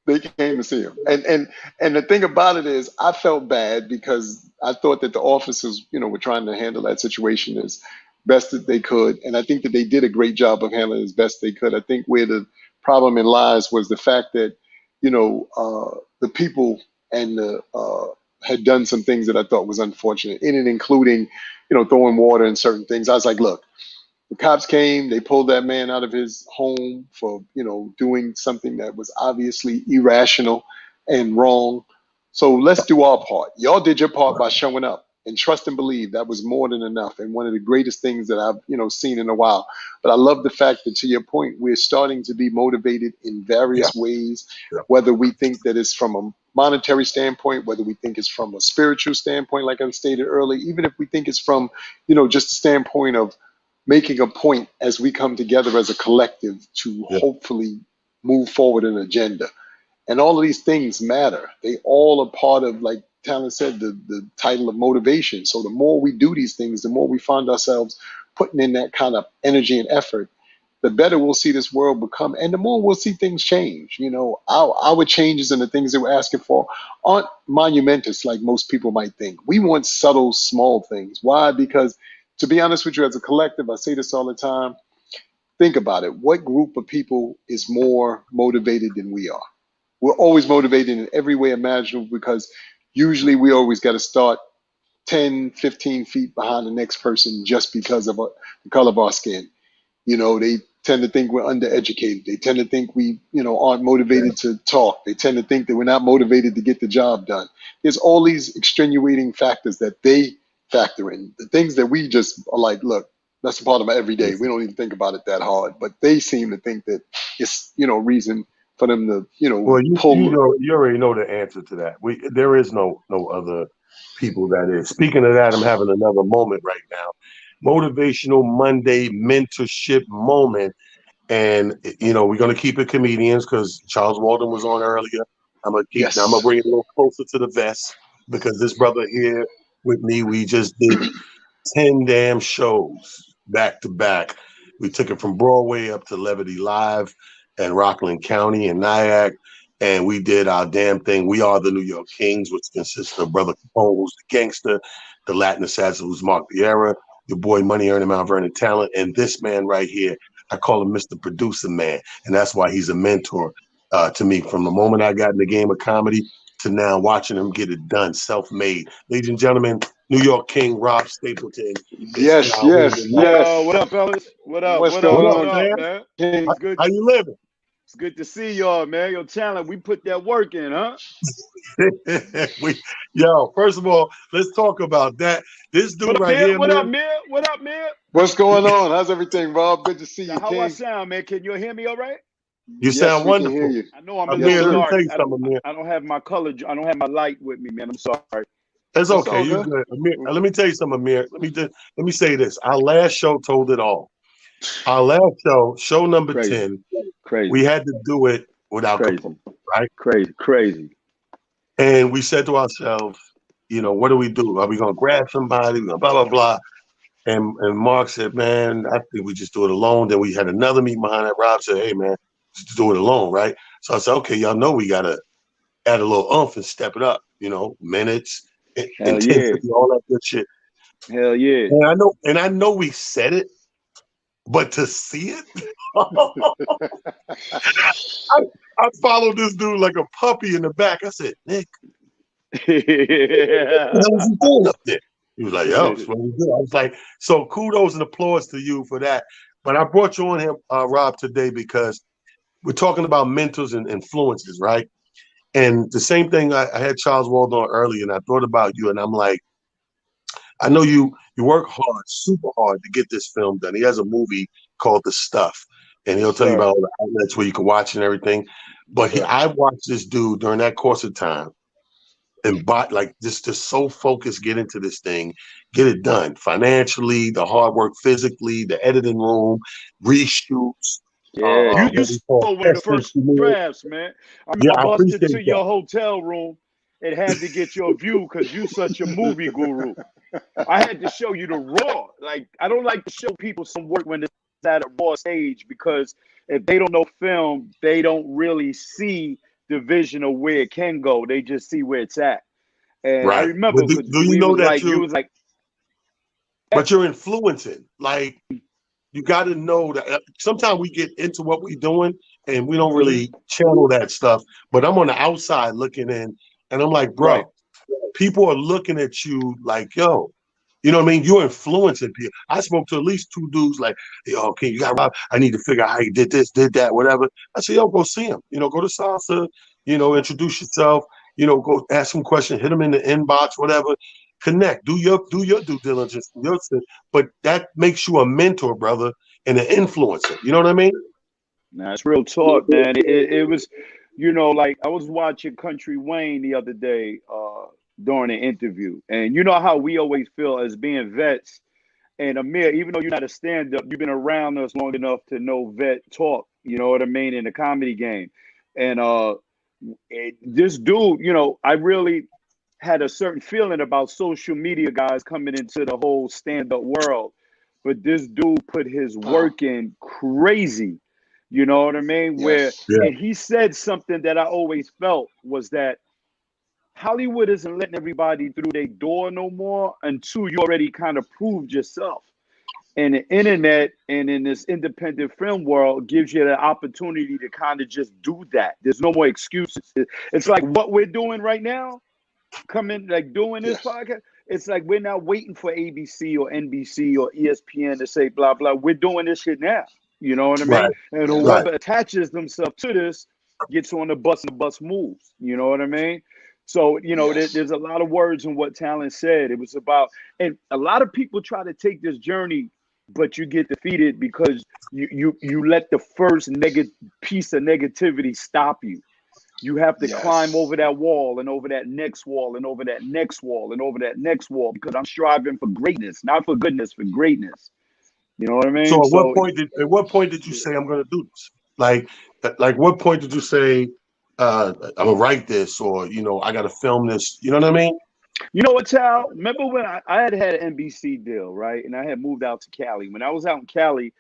they came to see him. And the thing about it is, I felt bad because I thought that the officers, were trying to handle that situation as best that they could, and I think that they did a great job of handling it as best they could. I think where the problem in lies was the fact that, the people and the had done some things that I thought was unfortunate, in and including, throwing water and certain things. I was like, look, the cops came, they pulled that man out of his home for, doing something that was obviously irrational and wrong. So let's do our part. Y'all did your part by showing up, and trust and believe that was more than enough. And one of the greatest things that I've, seen in a while. But I love the fact that, to your point, we're starting to be motivated in Yeah, various ways, yeah, whether we think that it's from a monetary standpoint, whether we think it's from a spiritual standpoint, like I stated earlier, even if we think it's from, just a standpoint of making a point as we come together as a collective to yeah. hopefully move forward an agenda. And all of these things matter. They all are part of, like Talon said, the title of motivation. So the more we do these things, the more we find ourselves putting in that kind of energy and effort, the better we'll see this world become, and the more we'll see things change. Our changes and the things that we're asking for aren't monumentous like most people might think. We want subtle, small things. Why? Because, to be honest with you, as a collective, I say this all the time. Think about it. What group of people is more motivated than we are? We're always motivated in every way imaginable, because usually we always got to start 10, 15 feet behind the next person just because of the color of our skin. They tend to think we're undereducated. They tend to think we, aren't motivated to talk. They tend to think that we're not motivated to get the job done. There's all these extenuating factors that they factor in. The things that we just are like, look, that's a part of my everyday. We don't even think about it that hard. But they seem to think that it's, reason for them to, Well, you pull. know, you already know the answer to that. There is no other people that is. Speaking of that, I'm having another moment right now. Motivational Monday mentorship moment. And we're gonna keep it comedians because Charles Walden was on earlier. I'm gonna Yes. bring it a little closer to the vest, because this brother here with me, we just did 10 damn shows back to back. We took it from Broadway up to Levity Live and Rockland County and Nyack. And we did our damn thing. We are the New York Kings, which consists of Brother Capone, who's the gangster, the Latin assassin, who's Mark Vieira, your boy Money Earning Mount Vernon Talent, and this man right here. I call him Mr. Producer Man. And that's why he's a mentor to me from the moment I got in the game of comedy to now watching him get it done, self-made. Ladies and gentlemen, New York King Rob Stapleton is Yes, now yes, moving up. yes. What up, fellas? What up? What's What up? going What up, What on, up, man? man? King? It's good. How you living? It's good to see y'all, man. Your talent, we put that work in, huh? First of all, let's talk about that. This What dude up, right Mir? here, What up, man. Mir? What up, Mir? What's going on? How's everything, Rob? Good to see Now, you, how I King. sound, man? Can you hear me all right? You Yes, sound we can hear wonderful. you. I know I'm a Yes, little Amir, let me sir. dark. tell you something, Amir. I don't have my color. I don't have my light with me, man. I'm sorry. It's It's okay. all You good. good. Amir, let me tell you something, Amir. Let me say this. Our last show told it all. Our last show number Crazy, 10, we crazy, had to do it without crazy, composure, right? crazy. And we said to ourselves, what do we do? Are we gonna grab somebody? Blah blah blah. And Mark said, man, I think we just do it alone. Then we had another meeting behind that. Rob said, hey man, just do it alone, right? So I said, okay, y'all know we gotta add a little oomph and step it up, minutes, Hell yeah, intensity, all that good shit. hell yeah. And I know we said it, but to see it, I, I followed this dude like a puppy in the back. I said, Nick, what the hell is he doing up there? He was like, yo, it's what we do. I was like, so kudos and applause to you for that. But I brought you on here, Rob, today because we're talking about mentors and influences, right? And the same thing, I had Charles Walden on earlier, and I thought about you, and I'm like, I know you work hard, super hard to get this film done. He has a movie called The Stuff, and Yes, he'll tell you sir. about all the outlets where you can watch and everything. Yes, But sir. I watched this dude during that course of time and like just so focused, get into this thing, get it done financially, the hard work physically, the editing room, reshoots, Yeah, you what we call saw one of the testing first premiere. drafts, man. I Yeah, remember I I busted to appreciate that. your hotel room and had to get your view because you such a movie guru. I had to show you the raw. Like I don't like to show people some work when it's at a raw stage because if they don't know film, they don't really see the vision of where it can go. They just see where it's at. And I Right. remember But do, because do you know that you was like, but you're influencing. Like you got to know that sometimes we get into what we're doing and we don't mm-hmm, really channel that stuff. But I'm on the outside looking in and I'm like, right. bro, people are looking at you like, yo, you know what I mean? You're influencing people. I spoke to at least two dudes like, yo, okay, you got Rob. I need to figure out how you did this, did that, whatever. I said, yo, go see him. Go to Salsa, introduce yourself, go ask some questions, hit them in the inbox, whatever. Connect, do your due diligence, but that makes you a mentor, brother, and an influencer. You know what I mean? Now it's real talk, man. It was, like I was watching Country Wayne the other day during an interview, and you know how we always feel as being vets. And Amir, even though you're not a stand-up, you've been around us long enough to know vet talk. You know what I mean in the comedy game, and this dude, I really had a certain feeling about social media guys coming into the whole stand-up world, but this dude put his work in crazy. You know what I mean? Where Yes. Yeah. and he said something that I always felt was that Hollywood isn't letting everybody through their door no more until you already kind of proved yourself. And the internet and in this independent film world gives you the opportunity to kind of just do that. There's no more excuses. It's like what we're doing right now, coming like doing this Yes. podcast. It's like we're not waiting for ABC or NBC or ESPN to say blah blah. We're doing this shit now. You know what I mean? Right. And Yes. Right. whoever attaches themselves to this gets on the bus and the bus moves. You know what I mean? So Yes. there's a lot of words in what Talent said. It was about, and a lot of people try to take this journey, but you get defeated because you let the first negative piece of negativity stop you. You have to climb Yes. over that wall and over that next wall and over that next wall and over that next wall because I'm striving for greatness, not for goodness, for greatness. You know what I So mean? So, at what point did you say I'm going to do this? Like what point did you say I'm gonna write this or I got to film this? You know what I mean? you know what, Tal? Remember when I had an NBC deal, right? And I had moved out to Cali. When I was out in Cali,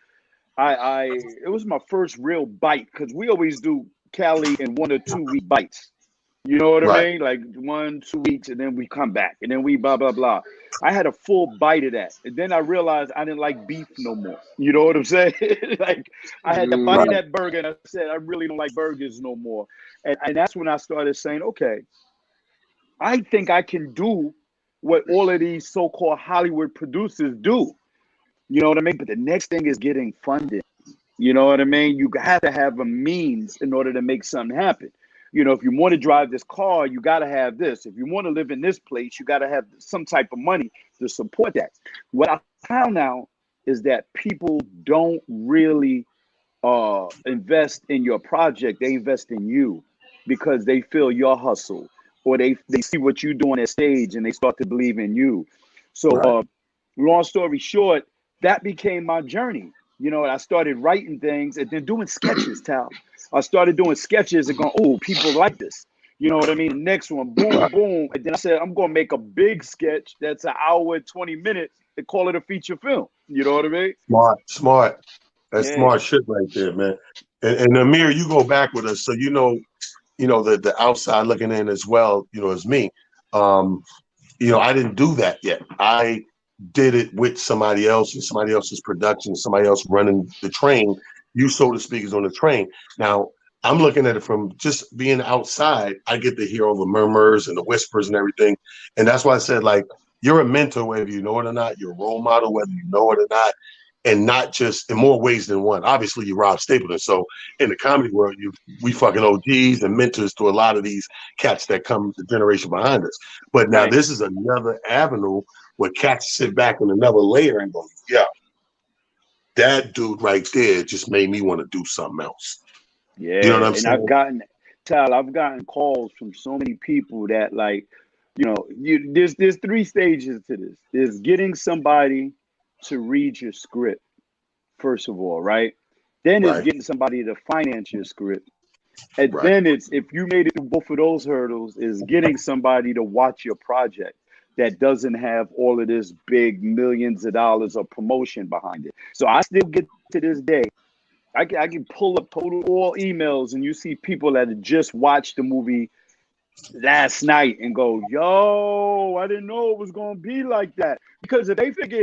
I it was my first real bite because we always do Cali in 1 or 2 week bites. You know what I Right. mean? Like 1, 2 weeks, and then we come back, and then we blah blah blah. I had a full bite of that, and then I realized I didn't like beef no more. You know what I'm saying? Like I had the bite of Right. Mm, that burger, and I said I really don't like burgers no more. And that's when I started saying, okay, I think I can do what all of these so-called Hollywood producers do. You know what I mean? But the next thing is getting funding. You know what I mean? You have to have a means in order to make something happen. You know, if you want to drive this car, you got to have this. If you want to live in this place, you got to have some type of money to support that. What I found now is that people don't really invest in your project. They invest in you because they feel your hustle, or they see what you do on that stage and they start to believe in you. So Right. long story short, that became my journey. You know, I started writing things and then doing sketches, Tal. I started doing sketches and going, oh, people like this. You know what I mean? The next one, boom, Right. boom. And then I said, I'm going to make a big sketch that's an hour and 20 minutes and call it a feature film. You know what I mean? Smart. That's Yeah. smart shit right there, man. And Amir, you go back with us, so the outside looking in as well, as me. I didn't do that yet. I did it with somebody else and somebody else's production, somebody else running the train. You, so to speak, is on the train. Now, I'm looking at it from just being outside. I get to hear all the murmurs and the whispers and everything. And that's why I said, like, you're a mentor, whether you know it or not. You're a role model, whether you know it or not. And not just in more ways than one. Obviously, you're Rob Stapleton. So in the comedy world, we fucking OGs and mentors to a lot of these cats that come the generation behind us. But now Right. this is another avenue where cats sit back in another layer and go, yeah, that dude right there just made me want to do something else. You know what Yeah. I'm And saying? I've gotten calls from so many people that, like, there's three stages to this. There's getting somebody to read your script, first of all, right? Then it's Right, getting somebody to finance your script. And right. then it's, if you made it through both of those hurdles, is getting somebody to watch your project that doesn't have all of this big millions of dollars of promotion behind it. So I still get to this day, I can pull up total all emails and you see people that had just watched the movie last night and go, yo, I didn't know it was going to be like that. Because if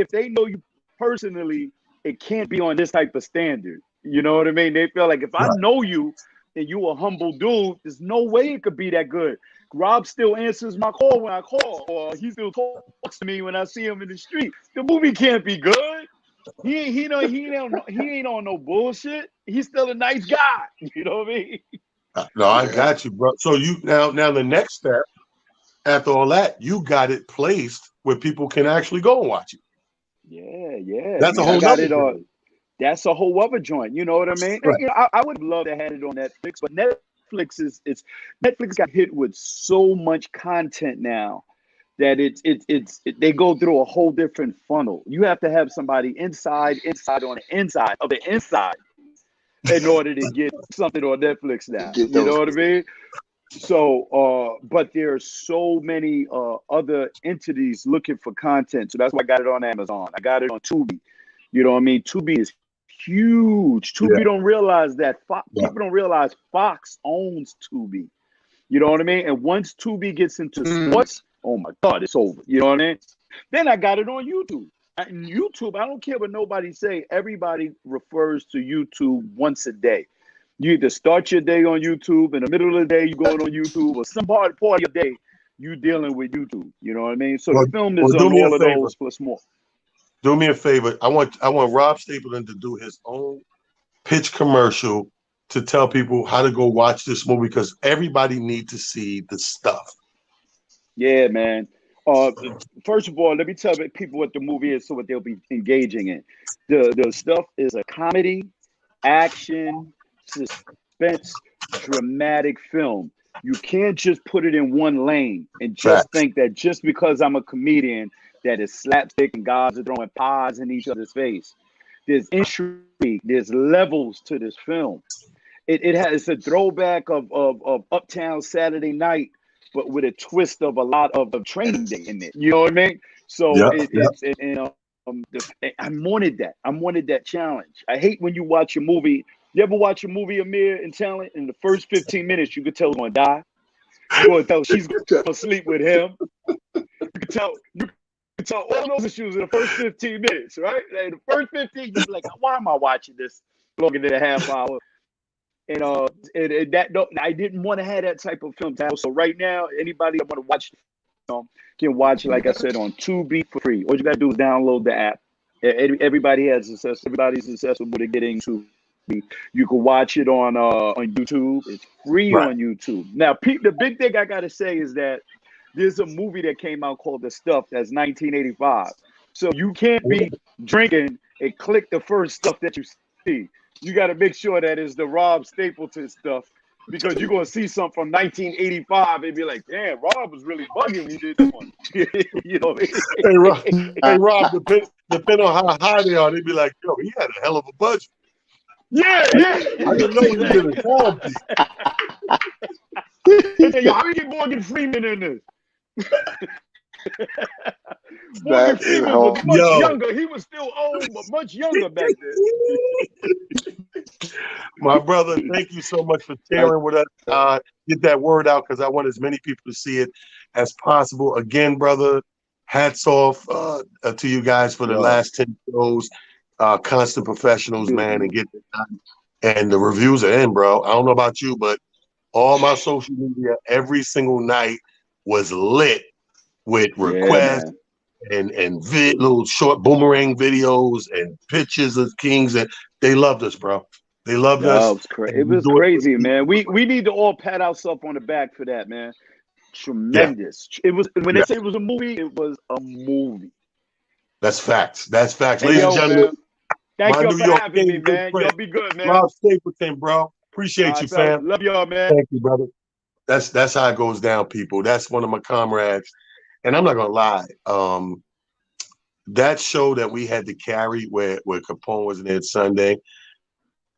they know you personally, it can't be on this type of standard. You know what I mean? They feel like, if I Right. know you and you a humble dude, there's no way it could be that good. Rob still answers my call when I call, or he still talks to me when I see him in the street. The movie can't be good. He ain't on no bullshit. He's still a nice guy. You know what I mean? No, I Yeah. got you, bro. So you now the next step after all that, you got it placed where people can actually go and watch it. Yeah, That's a man. I whole got nother it on. thing. That's a whole other joint. You know what I mean? Right. I would love to have it on Netflix, but Netflix got hit with so much content now that they go through a whole different funnel. You have to have somebody inside on the inside of the inside in order to get something on Netflix now. Get You those. know what I mean? So, but there are so many other entities looking for content. So that's why I got it on Amazon. I got it on Tubi. You know what I mean? Tubi is huge. Yeah. Tubi don't realize that Yeah. people don't realize Fox owns Tubi. You know what I mean? And once Tubi gets into sports, oh my God, it's over. You know what I mean? Then I got it on YouTube. And YouTube, I don't care what nobody say. Everybody refers to YouTube once a day. You either start your day on YouTube, in the middle of the day, you going on YouTube, or some part of your day, you dealing with YouTube. You know what I mean? So the Well, film well, is do on me a all of favor. those plus more. Do me a favor. I want Rob Stapleton to do his own pitch commercial to tell people how to go watch this movie because everybody needs to see the stuff. Yeah, man. Uh, First of all, let me tell people what the movie is, so what they'll be engaging in. The stuff is a comedy, action, suspense, dramatic film. You can't just put it in one lane and just Facts. think that just because I'm a comedian that is slapstick and guys are throwing pies in each other's face. There's intrigue, there's levels to this film. It's a throwback of Uptown Saturday Night, but with a twist of a lot of Training Day in it. You know what I mean? So Yep. Yep. I wanted that. I wanted that challenge. I hate when you watch a movie. You ever watch a movie, Amir, and Talent? In the first 15 minutes, you could tell who's gonna die. You're gonna tell she's gonna sleep with him. You can tell all those issues in the first 15 minutes, right? In the first 15, you're like, why am I watching this longer than a half hour? And that, no, I didn't want to have that type of film. So right now, anybody that want to watch You can watch, like I said, on Tubi for free. All you gotta do is download the app. Everybody has access. Everybody's accessible to getting Tubi. You can watch it on YouTube. It's free Right. on YouTube. Now, the big thing I gotta say is that there's a movie that came out called The Stuff that's 1985. So you can't be drinking and click the first stuff that you see. You got to make sure that it's the Rob Stapleton stuff because you're gonna see something from 1985 and be like, "Damn, Rob was really bugging when he did this one." You know what I mean? Hey, Rob, depend on how high they are, they'd be like, yo, he had a hell of a budget. Yeah. I didn't know he was in a qualm piece. They say, "Yo, how you get Morgan Freeman in this?" Morgan That is Freeman hard. was much Yo. younger. He was still old, but much younger back then. My brother, thank you so much for sharing with us. Get that word out because I want as many people to see it as possible. Again, brother, hats off to you guys for the last 10 shows. Constant professionals, man, and get it done. And the reviews are in, bro. I don't know about you, but all my social media every single night was lit with requests and little short boomerang videos and pictures of Kings, and they loved us, bro. They loved us. It was crazy, man. We need to all pat ourselves on the back for that, man. Tremendous. Yeah. It was when they say it was a movie, it was a movie. That's facts. That's facts. Hey, ladies and gentlemen. Man. Thank you for having me, man. Y'all be good, man. Rob Stapleton, bro. Appreciate you, fam. Love y'all, man. Thank you, brother. That's how it goes down, people. That's one of my comrades. And I'm not gonna lie. That show that we had to carry where Capone was in there Sunday,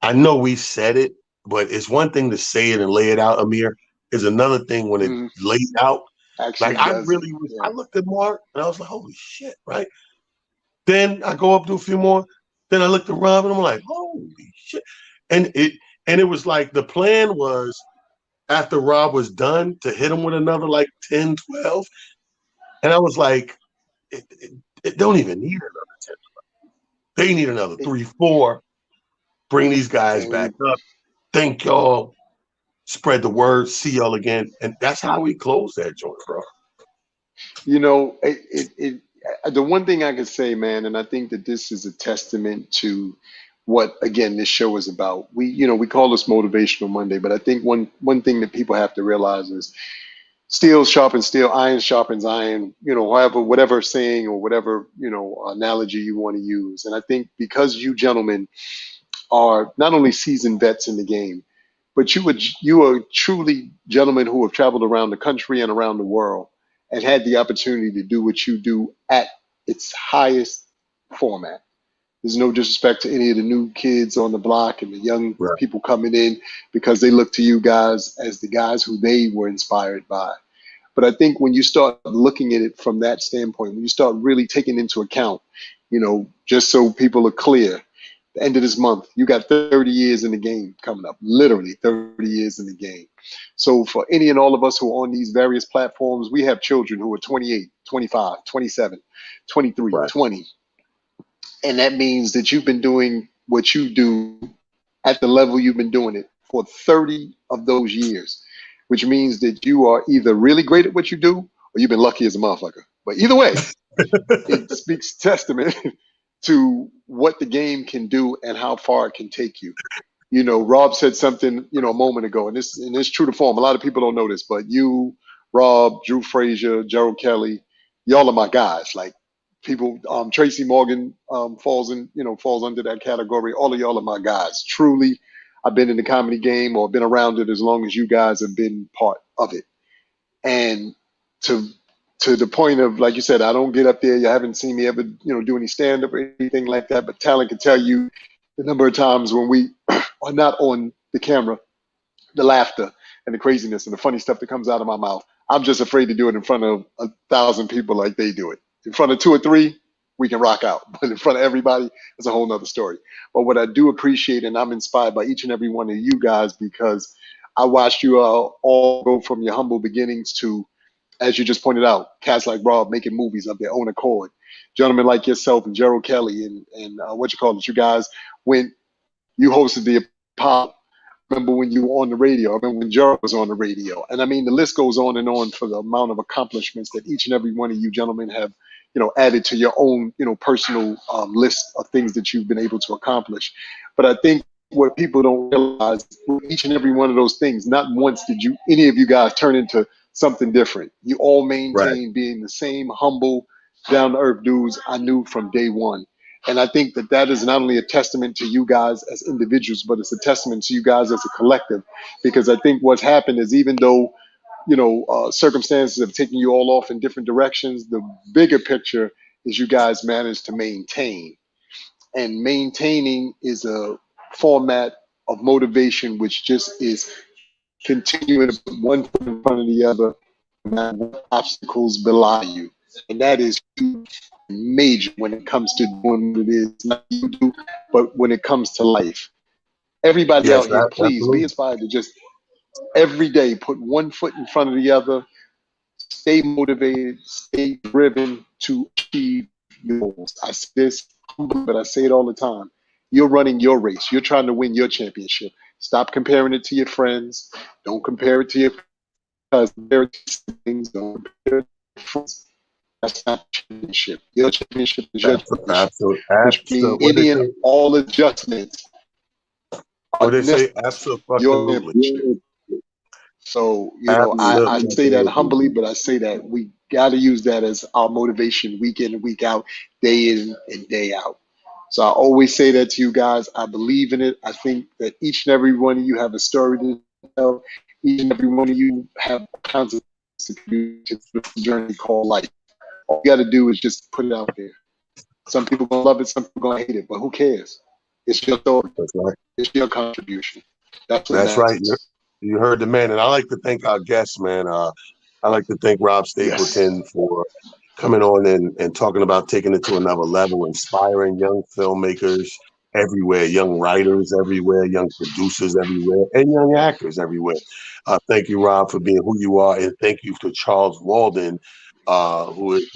I know we said it, but it's one thing to say it and lay it out, Amir. It's another thing when it's laid out. Actually, like I really was, I looked at Mark and I was like, holy shit, right? Then I go up to a few more. Then I looked at Rob and I'm like, holy shit. And it was like the plan was after Rob was done to hit him with another like 10, 12. And I was like, it don't even need another 10, 12. They need another 3, 4. Bring these guys back up. Thank y'all. Spread the word. See y'all again. And that's how we close that joint, bro. You know, the one thing I could say, man, and I think that this is a testament to what, again, this show is about. We call this Motivational Monday, but I think one thing that people have to realize is steel sharpens steel, iron sharpens iron, whatever saying or whatever, analogy you want to use. And I think because you gentlemen are not only seasoned vets in the game, but you are truly gentlemen who have traveled around the country and around the world and had the opportunity to do what you do at its highest format. There's no disrespect to any of the new kids on the block and the young people coming in because they look to you guys as the guys who they were inspired by. But I think when you start looking at it from that standpoint, when you start really taking into account, just so people are clear, the end of this month, you got 30 years in the game coming up, literally 30 years in the game. So for any and all of us who are on these various platforms, we have children who are 28, 25, 27, 23, 20. And that means that you've been doing what you do at the level you've been doing it for 30 of those years, which means that you are either really great at what you do or you've been lucky as a motherfucker. But either way, it speaks testament to what the game can do and how far it can take you. Rob said something, a moment ago, and it's true to form. A lot of people don't know this, but you, Rob, Drew Frazier, Gerald Kelly, y'all are my guys. Like people, Tracy Morgan falls under that category. All of y'all are my guys. Truly, I've been in the comedy game or been around it as long as you guys have been part of it. And to the point of, like you said, I don't get up there. You haven't seen me ever, do any stand up or anything like that. But talent can tell you the number of times when we are not on the camera, the laughter and the craziness and the funny stuff that comes out of my mouth. I'm just afraid to do it in front of 1,000 people like they do it. In front of 2 or 3, we can rock out. But in front of everybody, it's a whole nother story. But what I do appreciate, and I'm inspired by each and every one of you guys, because I watched you all go from your humble beginnings to, as you just pointed out, cats like Rob making movies of their own accord. Gentlemen like yourself and Gerald Kelly and you guys went, you hosted the Apollo. remember when you were on the radio. I remember when Gerald was on the radio. And I mean, the list goes on and on for the amount of accomplishments that each and every one of you gentlemen have, added to your own, personal list of things that you've been able to accomplish. But I think what people don't realize, each and every one of those things, not once did any of you guys turn into something different. You all Right. maintain being the same humble, down to earth dudes I knew from day one. And I think that that is not only a testament to you guys as individuals, but it's a testament to you guys as a collective. Because I think what's happened is, even though, circumstances have taken you all off in different directions, the bigger picture is you guys managed to maintain. And maintaining is a format of motivation, which just is continuing to put one foot in front of the other, no matter what obstacles belie you. And that is major when it comes to doing what it is, not you do, but when it comes to life. Everybody Yes, out here, please be absolutely. inspired to just every day put one foot in front of the other, stay motivated, stay driven to achieve your goals. I say this humbly, but I say it all the time. You're running your race. You're trying to win your championship. Stop comparing it to your friends. Don't compare it to your cousins. Compare it to siblings. Don't compare it to your friends. That's not championship. Your championship is your championship, Absolutely. which means What they any and say? all adjustments are What they say? necessary for your Absolutely. championship. So, I say that Absolutely. humbly, but I say that we got to use that as our motivation week in and week out, day in and day out. So I always say that to you guys. I believe in it. I think that each and every one of you have a story to tell. Each and every one of you have kinds of journey called life. All you got to do is just put it out there. Some people gonna love it, some people gonna hate it, but who cares? It's your story. That's right. It's your contribution. That's what That's right. matters. You heard the man, and I like to thank our guests, man. I like to thank Rob Yes. Stapleton for coming on and talking about taking it to another level, inspiring young filmmakers everywhere, young writers everywhere, young producers everywhere, and young actors everywhere. Thank you, Rob, for being who you are, and thank you to Charles Walden, who is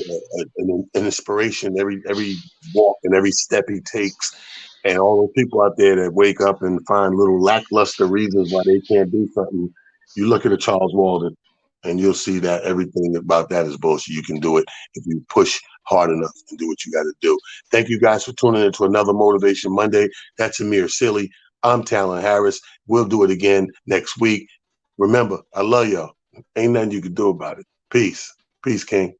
an inspiration every walk and every step he takes. And all those people out there that wake up and find little lackluster reasons why they can't do something, you look at a Charles Walden and you'll see that everything about that is bullshit. You can do it if you push hard enough and do what you got to do. Thank you guys for tuning in to another Motivation Monday. That's Amir Silly. I'm Talon Harris. We'll do it again next week. Remember, I love y'all. Ain't nothing you can do about it. Peace. Peace, King.